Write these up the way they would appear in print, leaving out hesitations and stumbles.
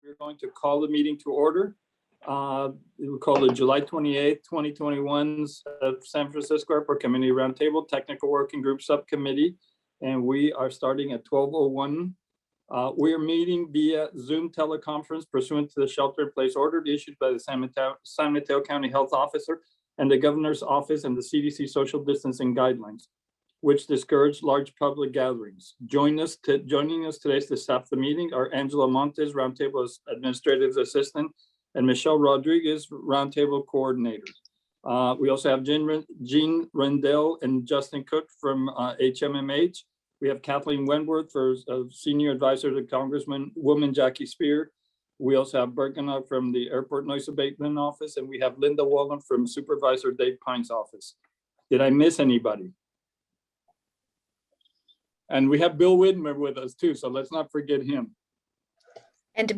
We're going to call the meeting to order. We call the July 28th, 2021 San Francisco Airport Community Roundtable Technical Working Group Subcommittee, and we are starting at 12:01. We are meeting via Zoom teleconference pursuant to the shelter-in-place order issued by the San Mateo County Health Officer and the Governor's Office and the CDC social distancing guidelines, which discourage large public gatherings. Joining us today to staff the meeting are Angela Montes, Roundtable's Administrative Assistant, and Michelle Rodriguez, Roundtable Coordinator. We also have Jean Rendell and Justin Cook from HMMH. We have Kathleen Wentworth for Senior Advisor to Congresswoman Jackie Spear. We also have Bergenau from the Airport Noise Abatement Office, and we have Linda Wallen from Supervisor Dave Pine's office. Did I miss anybody? And we have Bill Whitmer with us too, so let's not forget him. And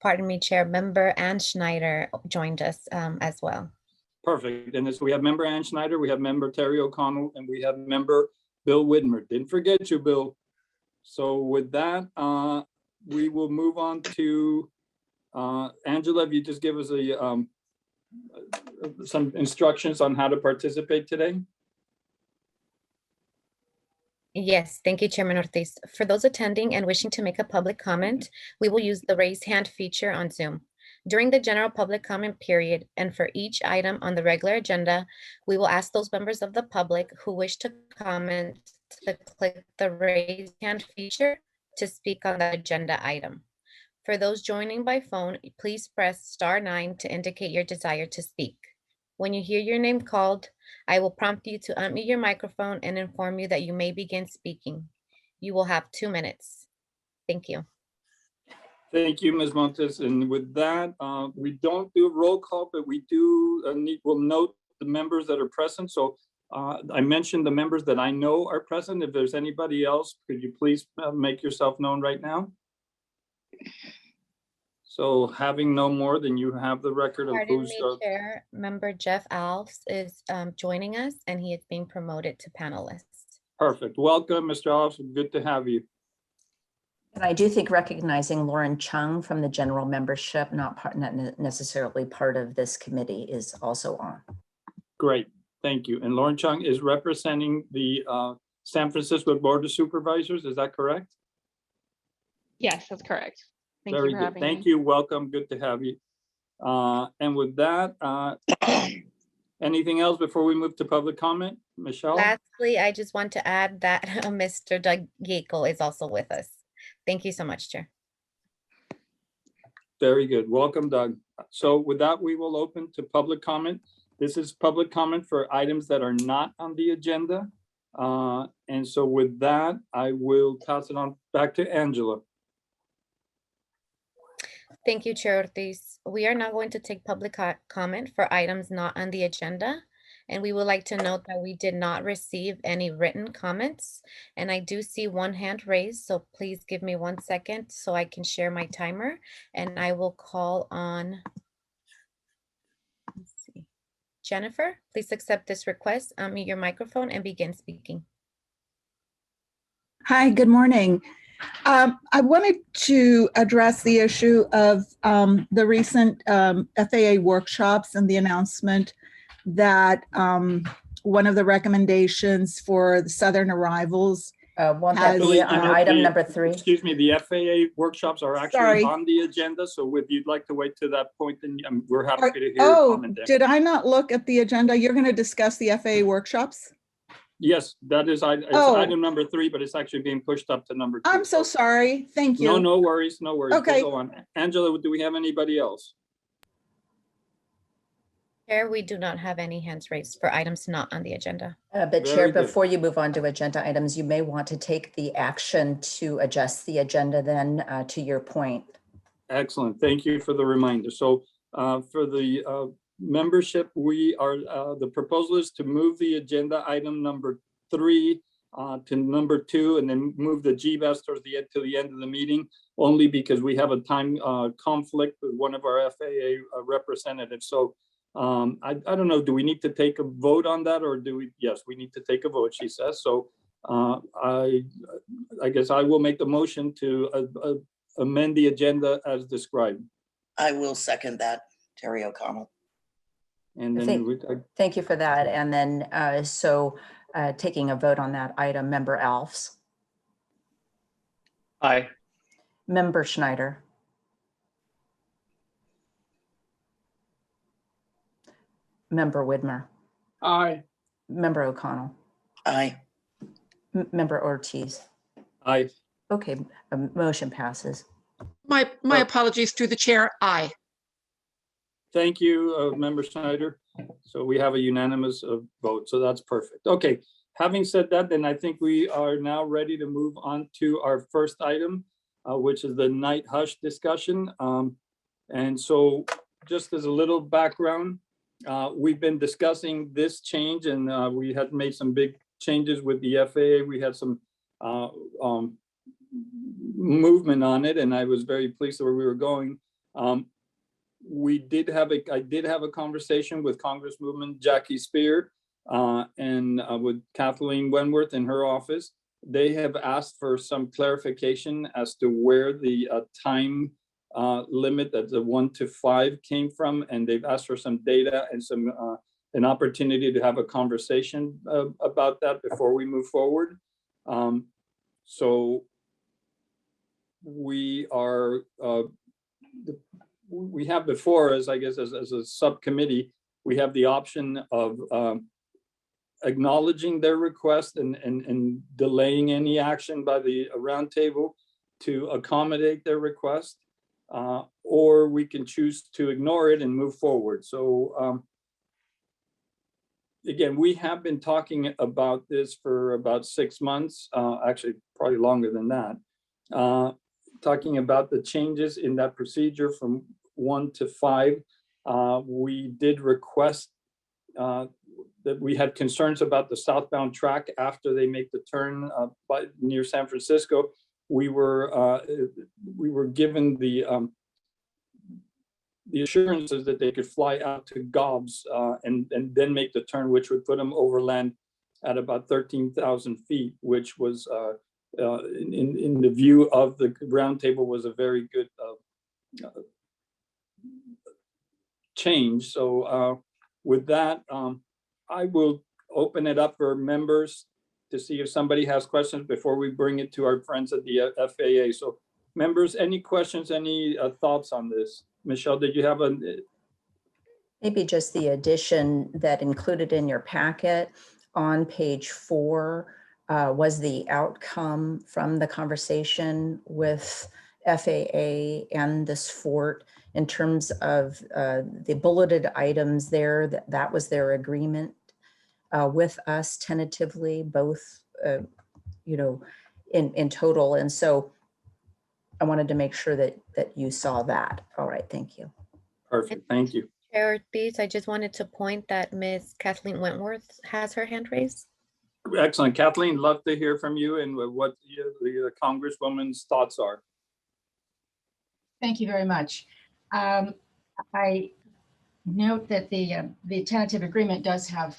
pardon me, Chair, Member Ann Schneider joined us as well. Perfect. And so we have Member Ann Schneider, we have Member Terry O'Connell, and we have Member Bill Whitmer. Didn't forget you, Bill. So with that, we will move on to Angela. If you just give us some instructions on how to participate today. Yes, thank you, Chairman Ortiz. For those attending and wishing to make a public comment, we will use the raise hand feature on Zoom. During the general public comment period, and for each item on the regular agenda, we will ask those members of the public who wish to comment to click the raise hand feature to speak on the agenda item. For those joining by phone, please press *9 to indicate your desire to speak. When you hear your name called, I will prompt you to unmute your microphone and inform you that you may begin speaking. You will have 2 minutes. Thank you. Thank you, Ms. Montes. And with that, we don't do a roll call, but we do we'll note the members that are present. So I mentioned the members that I know are present. If there's anybody else, could you please make yourself known right now? So having no more, then you have the record of who's. Chair, Member Jeff Alves is joining us, and he is being promoted to panelist. Perfect. Welcome, Mr. Alves. Good to have you. And I do think recognizing Lauren Chung from the general membership, not necessarily part of this committee, is also on. Great. Thank you. And Lauren Chung is representing the San Francisco Board of Supervisors. Is that correct? Yes, that's correct. Very good. Thank you. Welcome. Good to have you. And with that, anything else before we move to public comment? Michelle? Lastly, I just want to add that Mr. Doug Gakel is also with us. Thank you so much, Chair. Very good. Welcome, Doug. So with that, we will open to public comment. This is public comment for items that are not on the agenda. And so with that, I will pass it on back to Angela. Thank you, Chair Ortiz. We are now going to take public comment for items not on the agenda. And we would like to note that we did not receive any written comments. And I do see one hand raised, so please give me 1 second so I can share my timer. And I will call on, let's see, Jennifer. Please accept this request, unmute your microphone and begin speaking. Hi, good morning. I wanted to address the issue of the recent FAA workshops and the announcement that one of the recommendations for the Southern arrivals. Won't that be on item number 3? Excuse me, the FAA workshops are actually on the agenda. So if you'd like to wait to that point, then we're happy to hear your comment there. Did I not look at the agenda? You're going to discuss the FAA workshops? Yes, that is item number 3, but it's actually being pushed up to number 2. I'm so sorry. Thank you. No worries. No worries. Okay. We'll go on. Angela, do we have anybody else? Chair, we do not have any hands raised for items not on the agenda. But Chair, before you move on to agenda items, you may want to take the action to adjust the agenda then to your point. Excellent. Thank you for the reminder. So for the membership, we are the proposal is to move the agenda item number 3 to number 2, and then move the GBAS towards the end to the end of the meeting, only because we have a time conflict with one of our FAA representatives. So I don't know, do we need to take a vote on that, or do we? Yes, we need to take a vote, she says. So I guess I will make the motion to amend the agenda as described. I will second that, Terry O'Connell. And then Thank you for that. And then, taking a vote on that item, Member Alves, Aye. Member Schneider, Member Whitmer, Aye. Member O'Connell, Aye. Member Ortiz. aye. Okay, motion passes. My apologies through the chair. Aye. Thank you, Member Schneider. So we have a unanimous vote, so that's perfect. Okay, having said that, then I think we are now ready to move on to our first item, which is the night hush discussion. And so just as a little background, we've been discussing this change, and we had made some big changes with the FAA. We had some movement on it, and I was very pleased where we were going. I did have a conversation with Congresswoman Jackie Spear and with Kathleen Wentworth in her office. They have asked for some clarification as to where the time limit that the 1 to 5 came from, and they've asked for some data and some an opportunity to have a conversation about that before we move forward. So we are we have before us, I guess, as a subcommittee, we have the option of acknowledging their request and delaying any action by the roundtable to accommodate their request, or we can choose to ignore it and move forward. So again, we have been talking about this for about 6 months, actually probably longer than that, talking about the changes in that procedure from 1 to 5. We did request that we had concerns about the southbound track after they make the turn near San Francisco. We were given the assurances that they could fly out to Gobbs and then make the turn, which would put them overland at about 13,000 feet, which was in the view of the roundtable was a very good change. So with that, I will open it up for members to see if somebody has questions before we bring it to our friends at the FAA. So members, any questions, any thoughts on this? Michelle, did you have a? Maybe just the addition that included in your packet on page 4 was the outcome from the conversation with FAA and this fort in terms of the bulleted items there, that was their agreement with us tentatively, both, in total. And so I wanted to make sure that you saw that. All right, thank you. Perfect, thank you. Chair Ortiz, I just wanted to point that Ms. Kathleen Wentworth has her hand raised. Excellent. Kathleen, love to hear from you and what the Congresswoman's thoughts are. Thank you very much. I note that the tentative agreement does have,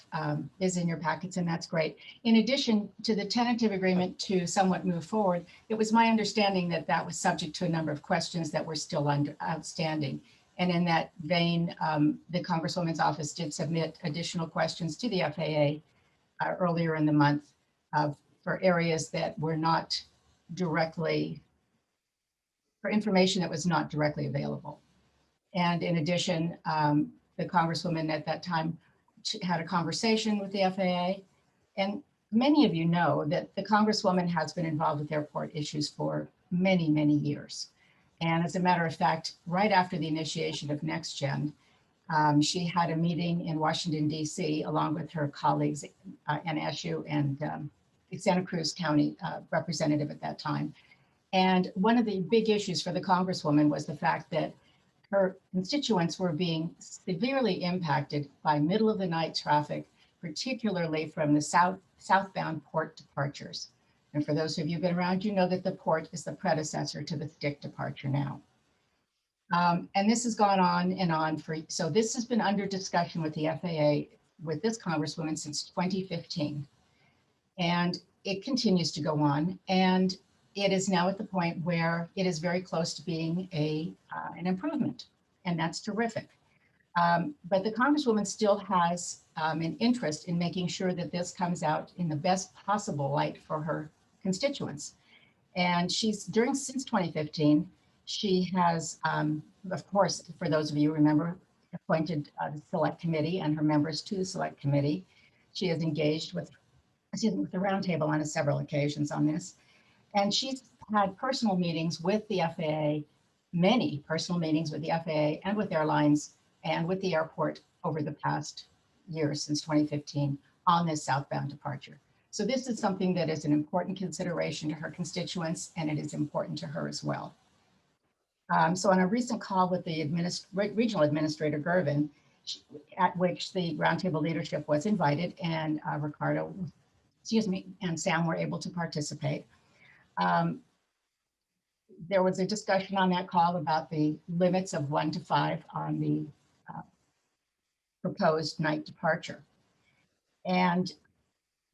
is in your packets, and that's great. In addition to the tentative agreement to somewhat move forward, it was my understanding that that was subject to a number of questions that were still outstanding. And in that vein, the Congresswoman's office did submit additional questions to the FAA earlier in the month for areas that were not directly, for information that was not directly available. And in addition, the Congresswoman at that time had a conversation with the FAA. And many of you know that the Congresswoman has been involved with airport issues for many, many years. And as a matter of fact, right after the initiation of NextGen, she had a meeting in Washington, D.C., along with her colleagues, Ann Eshoo and Santa Cruz County representative at that time. And one of the big issues for the Congresswoman was the fact that her constituents were being severely impacted by middle of the night traffic, particularly from the southbound port departures. And for those of you who've been around, you know that the port is the predecessor to the stick departure now. And this has gone on and on so this has been under discussion with the FAA with this Congresswoman since 2015. And it continues to go on. And it is now at the point where it is very close to being an improvement, and that's terrific. But the Congresswoman still has an interest in making sure that this comes out in the best possible light for her constituents. And since 2015, she has, of course, for those of you who remember, appointed the select committee and her members to the select committee. She has engaged with the Roundtable on several occasions on this. And she's had personal meetings with the FAA, many personal meetings with the FAA and with airlines and with the airport over the past year since 2015 on this southbound departure. So this is something that is an important consideration to her constituents, and it is important to her as well. So on a recent call with the regional administrator, Gervin, at which the Roundtable leadership was invited, and Ricardo, and Sam were able to participate. There was a discussion on that call about the limits of 1 to 5 on the proposed night departure. And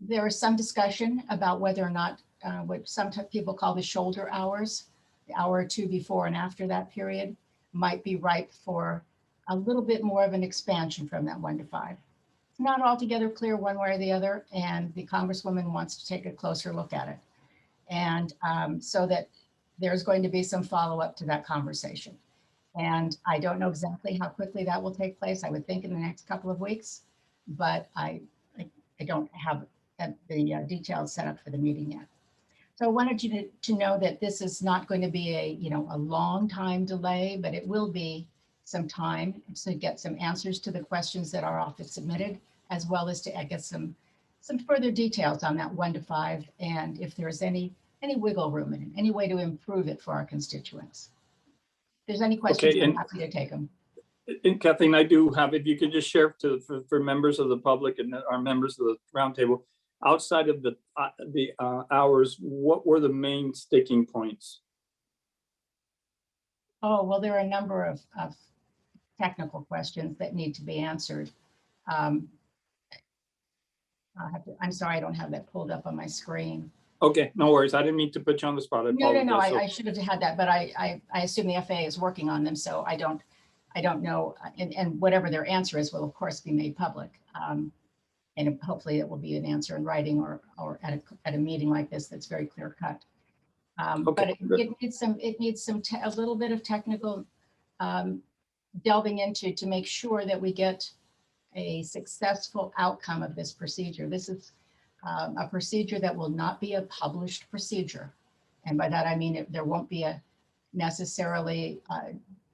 there was some discussion about whether or not what some people call the shoulder hours, the hour or two before and after that period, might be ripe for a little bit more of an expansion from that 1 to 5. It's not altogether clear one way or the other, and the Congresswoman wants to take a closer look at it. And so that there's going to be some follow-up to that conversation. And I don't know exactly how quickly that will take place. I would think in the next couple of weeks, but I don't have the details set up for the meeting yet. So I wanted you to know that this is not going to be a long time delay, but it will be some time to get some answers to the questions that our office submitted, as well as to get some further details on that 1 to 5, and if there's any wiggle room in it, any way to improve it for our constituents. If there's any questions, I'm happy to take them. And Kathleen, I do have, if you could just share for members of the public and our members of the Roundtable, outside of the hours, what were the main sticking points? Oh, well, there are a number of technical questions that need to be answered. I'm sorry, I don't have that pulled up on my screen. Okay, no worries. I didn't mean to put you on the spot. No, I should have had that, but I assume the FAA is working on them, so I don't know. And whatever their answer is will of course be made public. And hopefully it will be an answer in writing or at a meeting like this that's very clear cut. Okay, but it needs a little bit of technical delving into to make sure that we get a successful outcome of this procedure. This is a procedure that will not be a published procedure. And by that, I mean, there won't be necessarily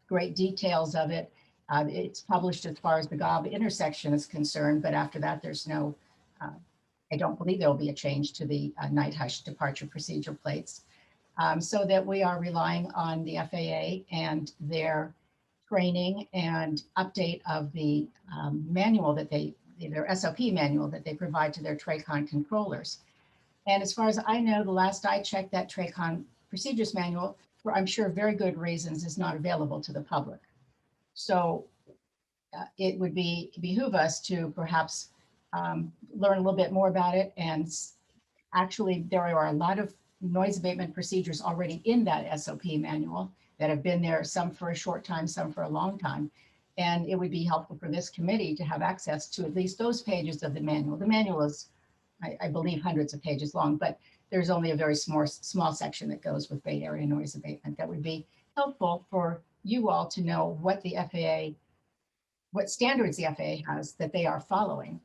great details of it. It's published as far as the GOB intersection is concerned, but after that, there's no, I don't believe there will be a change to the night hush departure procedure plates. So that we are relying on the FAA and their training and update of the manual that their SOP manual that they provide to their TRACON controllers. And as far as I know, the last I checked, that TRACON procedures manual, for I'm sure very good reasons, is not available to the public. So it would behoove us to perhaps learn a little bit more about it. And actually, there are a lot of noise abatement procedures already in that SOP manual that have been there, some for a short time, some for a long time. And it would be helpful for this committee to have access to at least those pages of the manual. The manual is, I believe, hundreds of pages long, but there's only a very small section that goes with Bay Area noise abatement that would be helpful for you all to know what the FAA, what standards the FAA has that they are following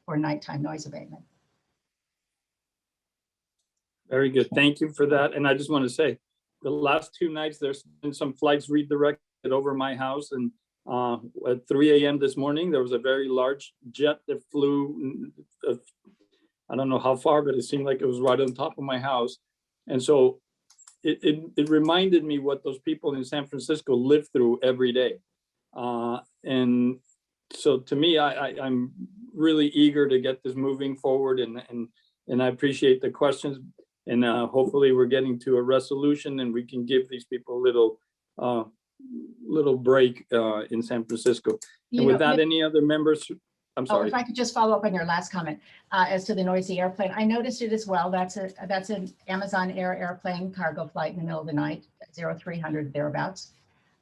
for nighttime noise abatement. Very good. Thank you for that. And I just want to say, the last 2 nights, there's been some flights redirected over my house. And at 3 a.m. this morning, there was a very large jet that flew, I don't know how far, but it seemed like it was right on top of my house. And so it reminded me what those people in San Francisco live through every day. And so to me, I'm really eager to get this moving forward, and I appreciate the questions. And hopefully we're getting to a resolution and we can give these people a little break in San Francisco. And with that, any other members? I'm Oh, sorry. if I could just follow up on your last comment as to the noisy airplane. I noticed it as well. That's an Amazon Air airplane cargo flight in the middle of the night, 0300 thereabouts.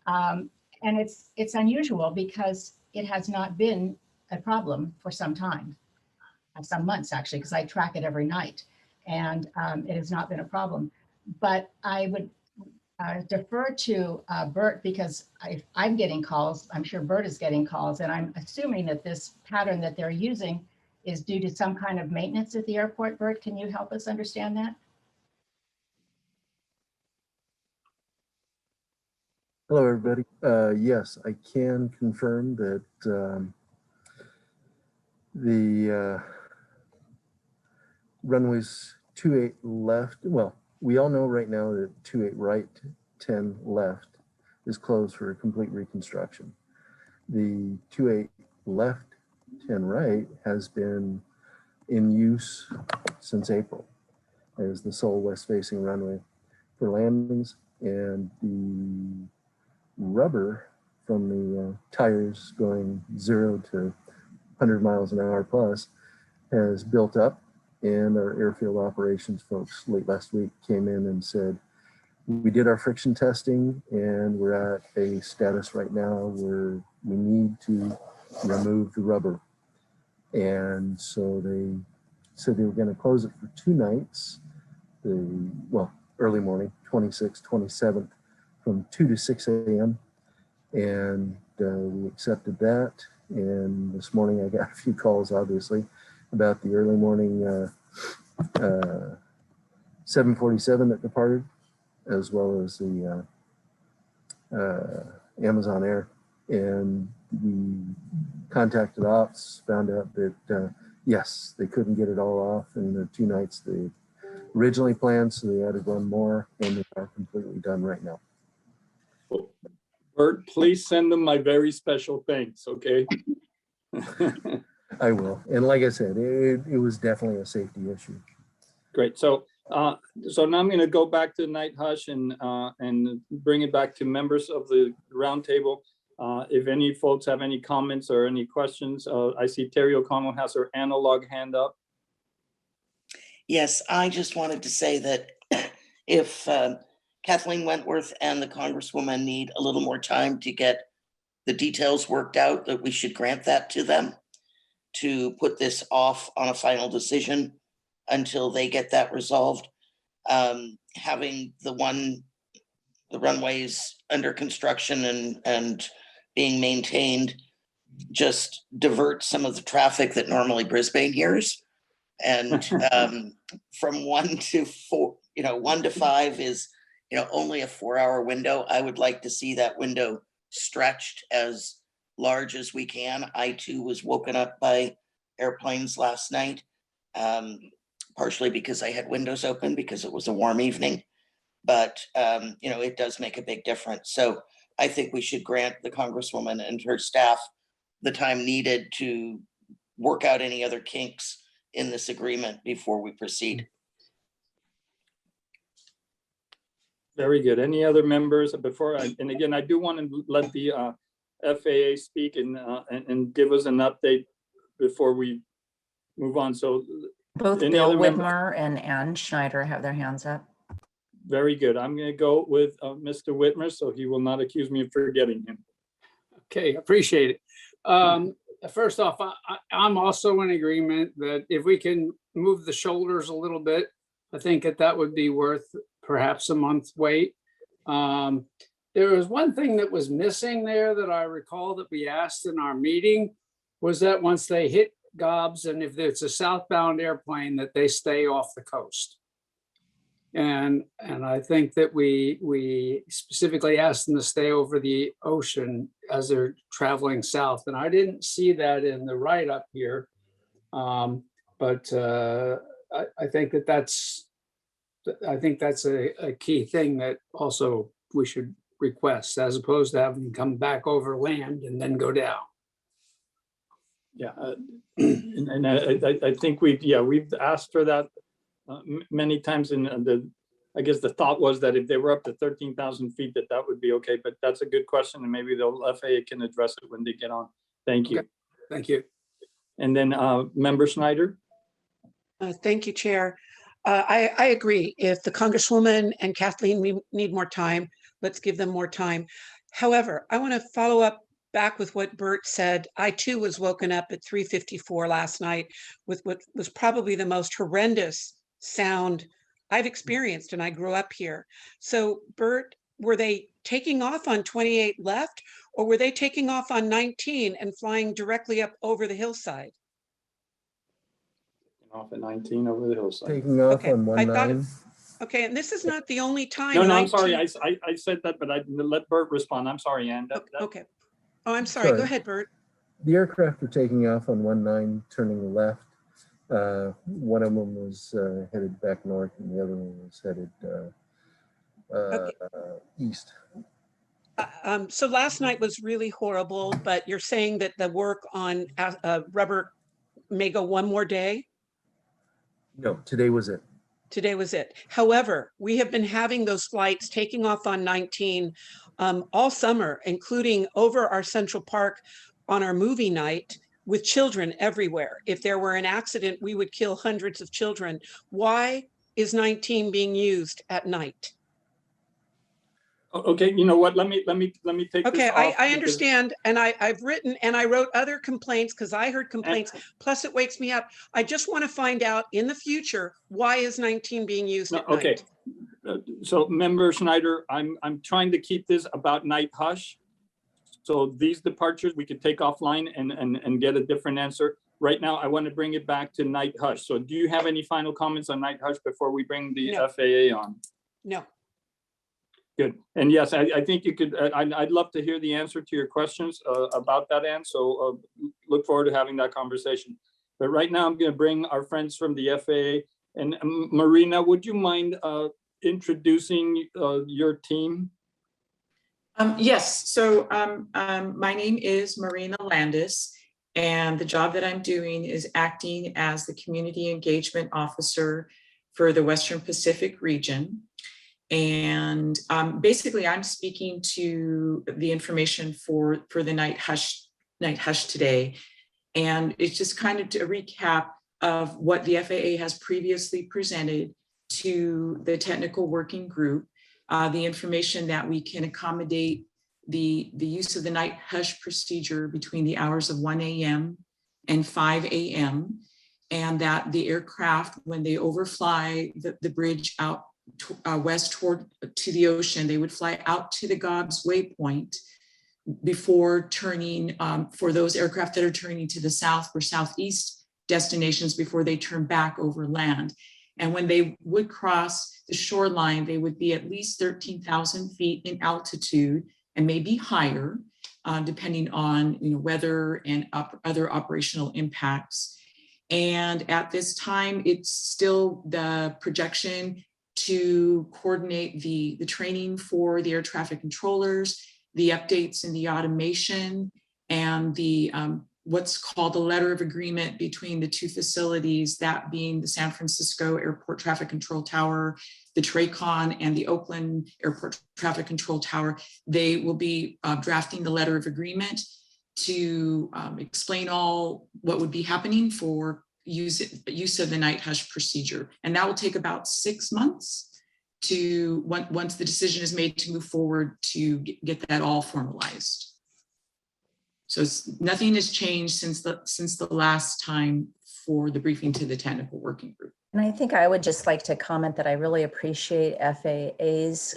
And it's unusual because it has not been a problem for some time, some months actually, because I track it every night, and it has not been a problem. But I would defer to Bert, because I'm getting calls. I'm sure Bert is getting calls, and I'm assuming that this pattern that they're using is due to some kind of maintenance at the airport. Bert, can you help us understand that? Hello, everybody. Yes, I can confirm that the runways 28 left, well, we all know right now that 28 right, 10 left is closed for a complete reconstruction. The 28 left, 10 right has been in use since April as the sole west-facing runway for landings, and the rubber from the tires going 0 to 100 miles an hour plus has built up, and our airfield operations folks late last week came in and said, we did our friction testing and we're at a status right now where we need to remove the rubber. And so they said they were going to close it for 2 nights, early morning, 26th, 27th, from 2 to 6 a.m. And we accepted that. And this morning I got a few calls, obviously, about the early morning 747 that departed, as well as the Amazon Air. And we contacted ops, found out that, yes, they couldn't get it all off in the 2 nights they originally planned, so they added 1 more, and they are completely done right now. Bert, please send them my very special thanks, okay? I will. And like I said, it was definitely a safety issue. Great. So now I'm going to go back to night hush and bring it back to members of the roundtable. If any folks have any comments or any questions, I see Terry O'Connell has her analog hand up. Yes, I just wanted to say that if Kathleen Wentworth and the Congresswoman need a little more time to get the details worked out, that we should grant that to them to put this off on a final decision until they get that resolved. Having the runways under construction and being maintained just divert some of the traffic that normally Brisbane hears. And from 1 to 4, 1 to 5 is, only a 4-hour window. I would like to see that window stretched as large as we can. I too was woken up by airplanes last night, partially because I had windows open because it was a warm evening. But, it does make a big difference. So I think we should grant the Congresswoman and her staff the time needed to work out any other kinks in this agreement before we proceed. Very good. Any other members before and again, I do want to let the FAA speak and give us an update before we move on. So Both any Bill other member? Whitmer and Ann Schneider have their hands up. Very good. I'm going to go with Mr. Whitmer, so he will not accuse me of forgetting him. Okay, appreciate it. First off, I'm also in agreement that if we can move the shoulders a little bit, I think that would be worth perhaps a month's wait. There was one thing that was missing there that I recall that we asked in our meeting, was that once they hit Gobs, and if it's a southbound airplane, that they stay off the coast. And I think that we specifically asked them to stay over the ocean as they're traveling south. And I didn't see that in the write-up here. But I think that's a key thing that also we should request, as opposed to having them come back over land and then go down. Yeah, and I think we've asked for that many times, and I guess the thought was that if they were up to 13,000 feet, that would be okay. But that's a good question, and maybe the FAA can address it when they get on. Thank you. Okay. Thank you. And then Member Schneider. Thank you, Chair. I agree. If the Congresswoman and Kathleen need more time, let's give them more time. However, I want to follow up back with what Bert said. I too was woken up at 3:54 last night with what was probably the most horrendous sound I've experienced, and I grew up here. So Bert, were they taking off on 28 left, or were they taking off on 19 and flying directly up over the hillside? Off at 19 over the hillside. Taking off Okay, on I thought 19. Okay, and this is not the only time. No, I'm sorry. 19 I said that, but I let Bert respond. I'm sorry, Ann. Okay. Oh, I'm sorry. Go Sorry. ahead, Bert. The aircraft were taking off on 19, turning left. One of them was headed back north, and the other one was headed east. So last night was really horrible, but you're saying that the work on rubber may go one more day? No, today was it. Today was it. However, we have been having those flights taking off on 19 all summer, including over our Central Park on our movie night with children everywhere. If there were an accident, we would kill hundreds of children. Why is 19 being used at night? Okay, you know what? Let me take Okay, this off I because- understand, and I've written and I wrote other complaints because I heard complaints. Plus, it wakes me up. I just want to find out in the future, why is 19 being used at Okay. night? So Member Schneider, I'm trying to keep this about night hush. So these departures we could take offline and get a different answer. Right now, I want to bring it back to night hush. So do you have any final comments on night hush before we bring the No. FAA on? No. Good. And yes, I think you could, I'd love to hear the answer to your questions about that, Ann. So look forward to having that conversation. But right now, I'm going to bring our friends from the FAA. And Marina, would you mind introducing your team? Yes, so my name is Marina Landis, and the job that I'm doing is acting as the Community Engagement Officer for the Western Pacific region. And basically, I'm speaking to the information for the night hush today. And it's just kind of a recap of what the FAA has previously presented to the technical working group, the information that we can accommodate the use of the night hush procedure between the hours of 1 a.m. and 5 a.m. And that the aircraft, when they overfly the bridge out west toward to the ocean, they would fly out to the Gobbs waypoint before turning for those aircraft that are turning to the south or southeast destinations before they turn back over land. And when they would cross the shoreline, they would be at least 13,000 feet in altitude and maybe higher, depending on weather and other operational impacts. And at this time, it's still the projection to coordinate the training for the air traffic controllers, the updates in the automation, and the what's called the letter of agreement between the two facilities, that being the San Francisco Airport Traffic Control Tower, the TRACON, and the Oakland Airport Traffic Control Tower. They will be drafting the letter of agreement to explain all what would be happening for use of the night hush procedure. And that will take about 6 months to once the decision is made to move forward to get that all formalized. So nothing has changed since the last time for the briefing to the technical working group. And I think I would just like to comment that I really appreciate FAA's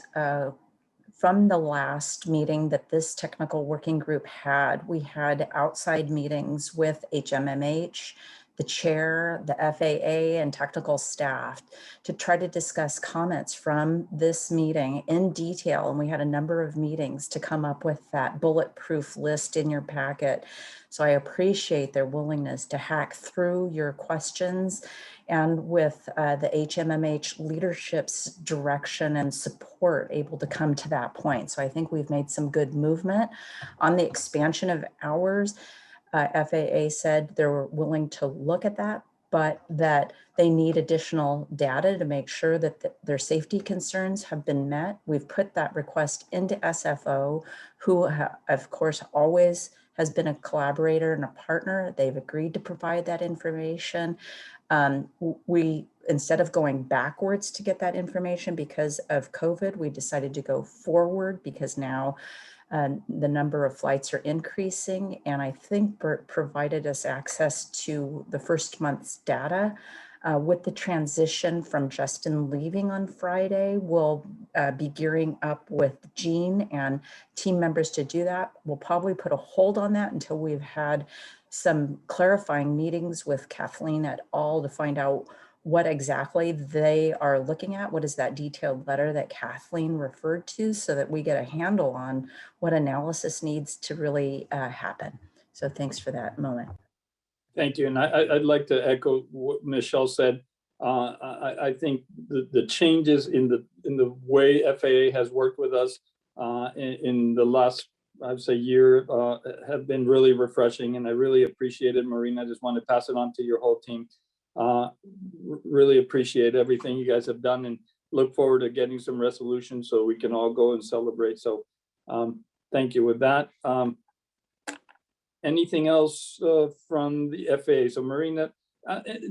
from the last meeting that this technical working group had. We had outside meetings with HMMH, the chair, the FAA, and technical staff to try to discuss comments from this meeting in detail. And we had a number of meetings to come up with that bulletproof list in your packet. So I appreciate their willingness to hack through your questions and with the HMMH leadership's direction and support able to come to that point. So I think we've made some good movement on the expansion of hours. FAA said they were willing to look at that, but that they need additional data to make sure that their safety concerns have been met. We've put that request into SFO, who of course always has been a collaborator and a partner. They've agreed to provide that information. We, instead of going backwards to get that information because of COVID, we decided to go forward because now the number of flights are increasing. And I think Bert provided us access to the first month's data. With the transition from Justin leaving on Friday, we'll be gearing up with Jean and team members to do that. We'll probably put a hold on that until we've had some clarifying meetings with Kathleen et al. To find out what exactly they are looking at. What is that detailed letter that Kathleen referred to, so that we get a handle on what analysis needs to really happen. So thanks for that moment. Thank you. And I'd like to echo what Michelle said. I think the changes in the way FAA has worked with us in the last, I'd say, year have been really refreshing, and I really appreciate it. Marina, I just want to pass it on to your whole team. Really appreciate everything you guys have done, and look forward to getting some resolutions so we can all go and celebrate. So thank you. With that, anything else from the FAA? So Marina,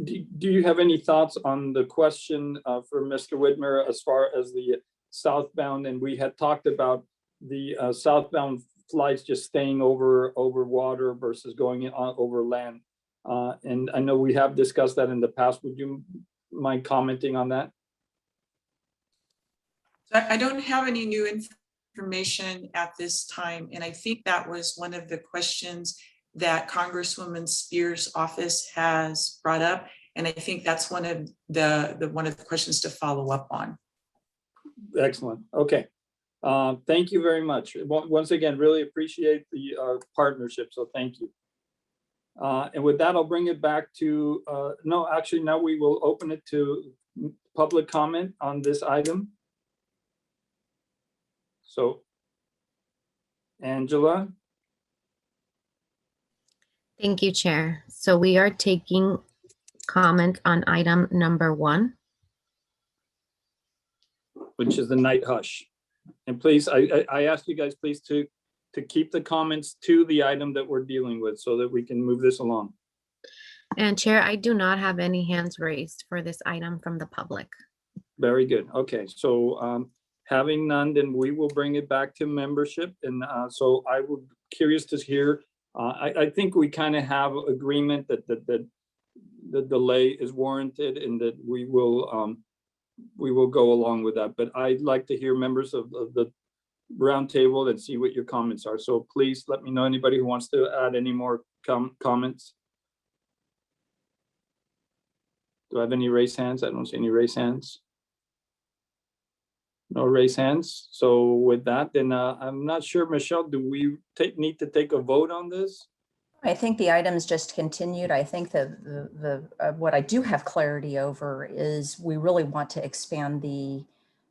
do you have any thoughts on the question for Mr. Whitmer as far as the southbound? And we had talked about the southbound flights just staying over water versus going over land. And I know we have discussed that in the past. Would you mind commenting on that? I don't have any new information at this time. And I think that was one of the questions that Congresswoman Spears' office has brought up. And I think that's one of the questions to follow up on. Excellent. Okay. Thank you very much. Once again, really appreciate the partnership. So thank you. And with that, I'll bring it back to, no, actually, now we will open it to public comment on this item. So, Angela. Thank you, Chair. So we are taking comment on item number 1. Which is the night hush. And please, I ask you guys, please, to keep the comments to the item that we're dealing with so that we can move this along. And Chair, I do not have any hands raised for this item from the public. Very good. Okay, so having none, then we will bring it back to membership. And so I would curious to hear, I think we kind of have agreement that the delay is warranted and that we will go along with that. But I'd like to hear members of the roundtable and see what your comments are. So please let me know, anybody who wants to add any more comments. Do I have any raised hands? I don't see any raised hands. No raised hands. So with that, then I'm not sure, Michelle, do we need to take a vote on this? I think the item's just continued. I think what I do have clarity over is we really want to expand the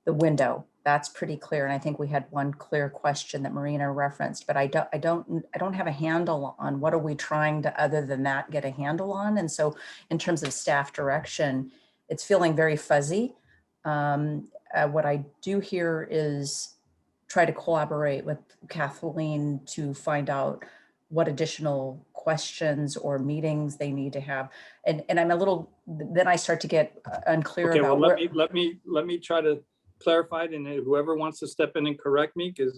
window. That's pretty clear. And I think we had one clear question that Marina referenced, but I don't have a handle on what are we trying to, other than that, get a handle on. And so in terms of staff direction, it's feeling very fuzzy. What I do here is try to collaborate with Kathleen to find out what additional questions or meetings they need to have. And I'm a little, then I start to get unclear okay, about well, let me try to clarify it, and whoever wants to step in and correct me, because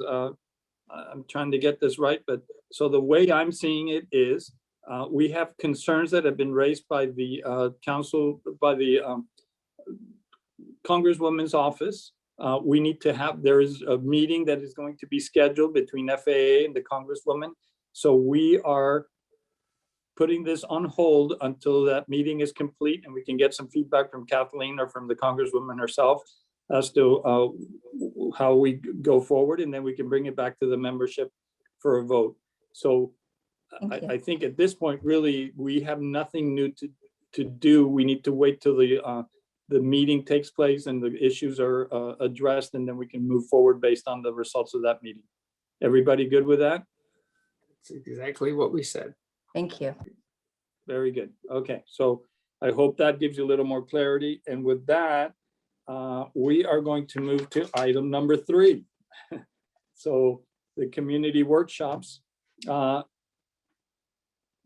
I'm trying to get this right. But so the way I'm seeing it is we have concerns that have been raised by the council, by the Congresswoman's office. We need to have, there is a meeting that is going to be scheduled between FAA and the Congresswoman. So we are putting this on hold until that meeting is complete and we can get some feedback from Kathleen or from the Congresswoman herself as to how we go forward, and then we can bring it back to the membership for a vote. So I think at this point, really, we have nothing new to do. We need to wait till the meeting takes place and the issues are addressed, and then we can move forward based on the results of that meeting. Everybody good with that? That's exactly what we said. Thank you. Very good. Okay, so I hope that gives you a little more clarity. And with that, we are going to move to item number 3. So the community workshops.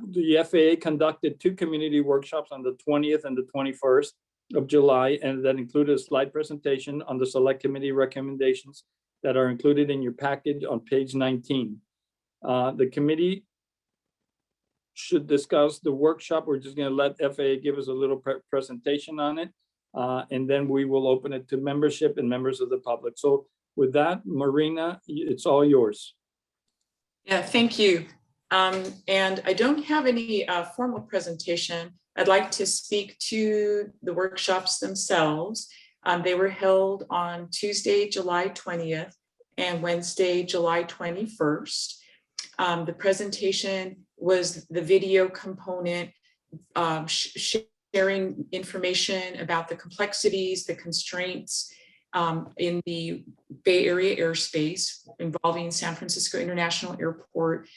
the FAA conducted 2 community workshops on the 20th and the 21st of July, and that included a slide presentation on the select committee recommendations that are included in your package on page 19. The committee should discuss the workshop. We're just going to let FAA give us a little presentation on it, and then we will open it to membership and members of the public. So with that, Marina, it's all yours. Yeah, thank you. And I don't have any formal presentation. I'd like to speak to the workshops themselves. They were held on Tuesday, July 20th and Wednesday, July 21st. The presentation was the video component, sharing information about the complexities, the constraints in the Bay Area airspace involving San Francisco International Airport,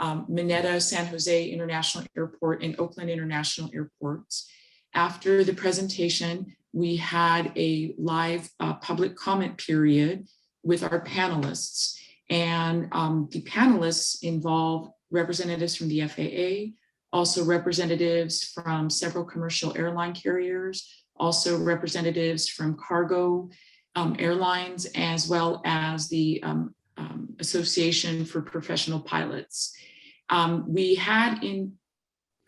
Mineta, San Jose International Airport, and Oakland International Airports. After the presentation, we had a live public comment period with our panelists. And the panelists involve representatives from the FAA, also representatives from several commercial airline carriers, also representatives from cargo airlines, as well as the Association for Professional Pilots. We had in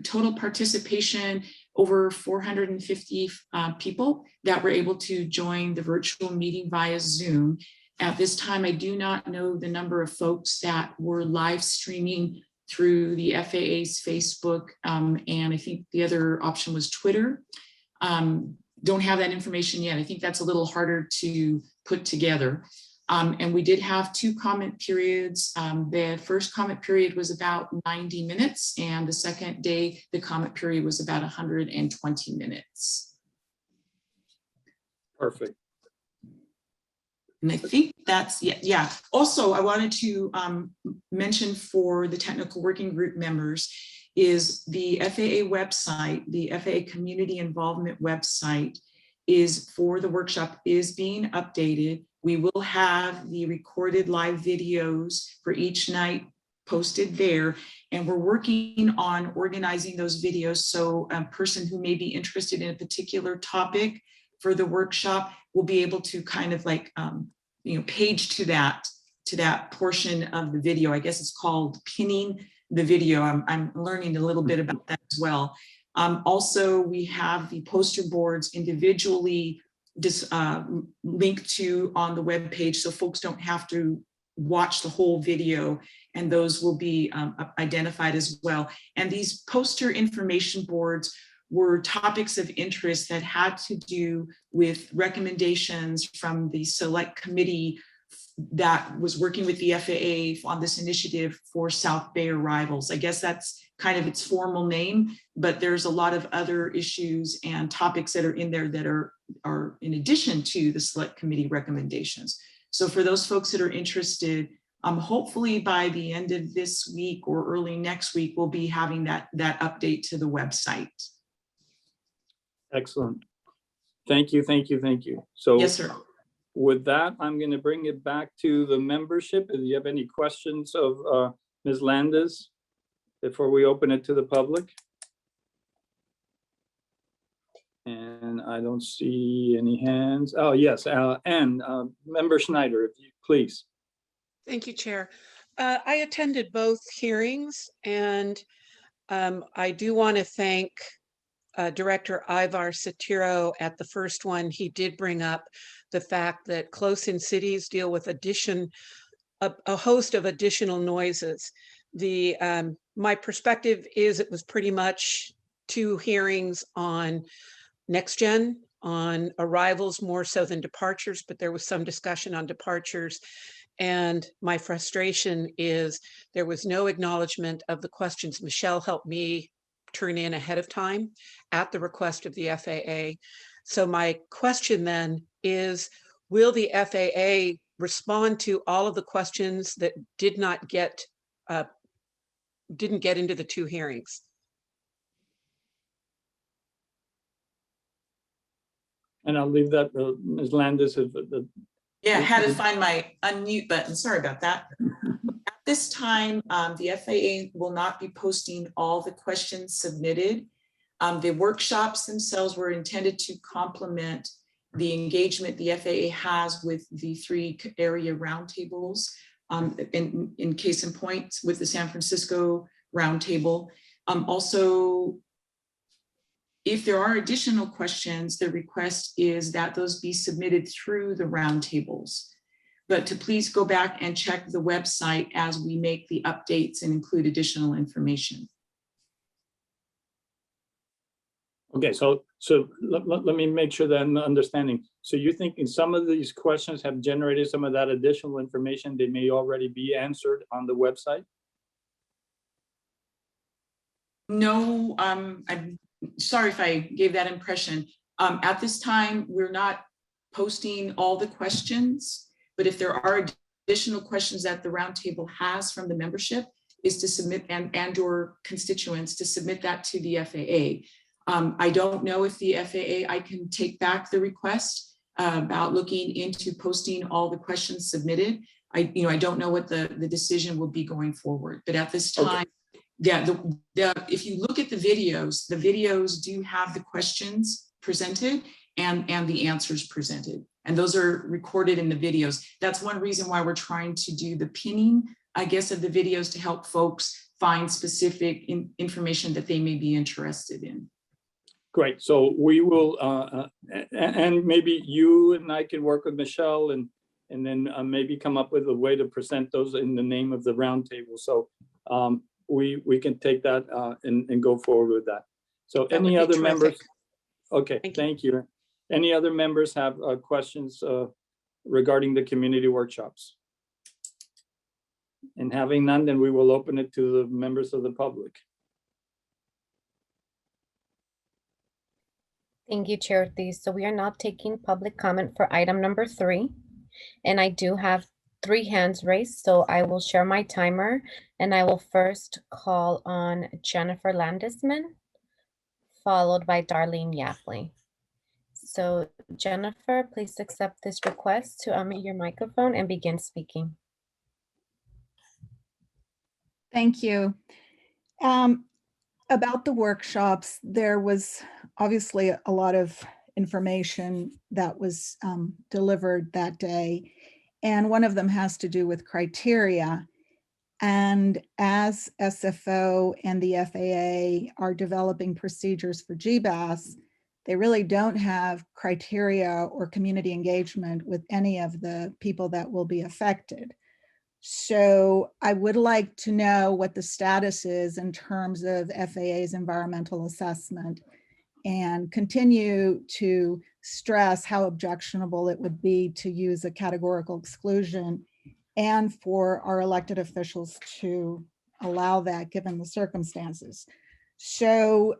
total participation over 450 people that were able to join the virtual meeting via Zoom. At this time, I do not know the number of folks that were live streaming through the FAA's Facebook, and I think the other option was Twitter. Don't have that information yet. I think that's a little harder to put together. And we did have 2 comment periods. The first comment period was about 90 minutes, and the second day, the comment period was about 120 minutes. Perfect. And I think that's, yeah. Also, I wanted to mention for the technical working group members is the FAA website, the FAA community involvement website is for the workshop is being updated. We will have the recorded live videos for each night posted there. And we're working on organizing those videos. So a person who may be interested in a particular topic for the workshop will be able to kind of like, page to that portion of the video. I guess it's called pinning the video. I'm learning a little bit about that as well. Also, we have the poster boards individually linked to on the web page, so folks don't have to watch the whole video, and those will be identified as well. And these poster information boards were topics of interest that had to do with recommendations from the select committee that was working with the FAA on this initiative for South Bay arrivals. I guess that's kind of its formal name, but there's a lot of other issues and topics that are in there that are in addition to the select committee recommendations. So for those folks that are interested, hopefully by the end of this week or early next week, we'll be having that update to the website. Excellent. Thank you, thank you, thank you. So yes, sir. With that, I'm going to bring it back to the membership. If you have any questions of Ms. Landis before we open it to the public. And I don't see any hands. Oh, yes, and Member Schneider, if you please. Thank you, Chair. I attended both hearings, and I do want to thank Director Ivar Satiro at the first one. He did bring up the fact that close-in cities deal with a host of additional noises. My perspective is it was pretty much 2 hearings on next gen, on arrivals more so than departures, but there was some discussion on departures. And my frustration is there was no acknowledgement of the questions Michelle helped me turn in ahead of time at the request of the FAA. So my question then is, will the FAA respond to all of the questions that didn't get into the 2 hearings? And I'll leave that Ms. Landis. Yeah, I had to find my unmute button. Sorry about that. this time, the FAA will not be posting all the questions submitted. The workshops themselves were intended to complement the engagement the FAA has with the 3 area roundtables. In case in point, with the San Francisco roundtable. Also, if there are additional questions, the request is that those be submitted through the roundtables. But to please go back and check the website as we make the updates and include additional information. Okay, so let me make sure that I'm understanding. So you think in some of these questions have generated some of that additional information, they may already be answered on the website? No, I'm sorry if I gave that impression. At this time, we're not posting all the questions, but if there are additional questions that the roundtable has from the membership, is to submit and or constituents to submit that to the FAA. I don't know if the FAA, I can take back the request about looking into posting all the questions submitted. I don't know what the decision will be going forward, but at this time, yeah, if you look at the videos do have the questions presented and the answers presented, and those are recorded in the videos. That's one reason why we're trying to do the pinning, I guess, of the videos to help folks find specific information that they may be interested in. Great, so we will, and maybe you and I can work with Michelle and then maybe come up with a way to present those in the name of the roundtable. So we can take that and go forward with that. So That would any be other terrific. members? Okay, Thank you. thank you. Any other members have questions regarding the community workshops? And having none, then we will open it to the members of the public. Thank you, Chair Ortiz. So we are now taking public comment for item number 3. And I do have 3 hands raised, so I will share my timer. And I will first call on Jennifer Landesman, followed by Darlene Yapley. So Jennifer, please accept this request to unmute your microphone and begin speaking. Thank you. About the workshops, there was obviously a lot of information that was delivered that day. And one of them has to do with criteria. And as SFO and the FAA are developing procedures for GBAS, they really don't have criteria or community engagement with any of the people that will be affected. So I would like to know what the status is in terms of FAA's environmental assessment, and continue to stress how objectionable it would be to use a categorical exclusion and for our elected officials to allow that given the circumstances. So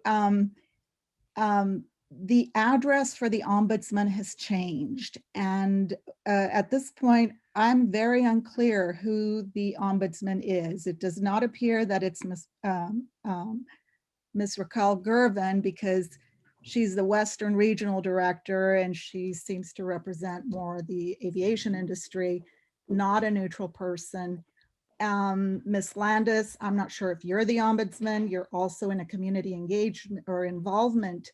the address for the ombudsman has changed. And at this point, I'm very unclear who the ombudsman is. It does not appear that it's Ms. Raquel Gervin, because she's the Western Regional Director and she seems to represent more the aviation industry, not a neutral person. Ms. Landis, I'm not sure if you're the ombudsman. You're also in a community engagement or involvement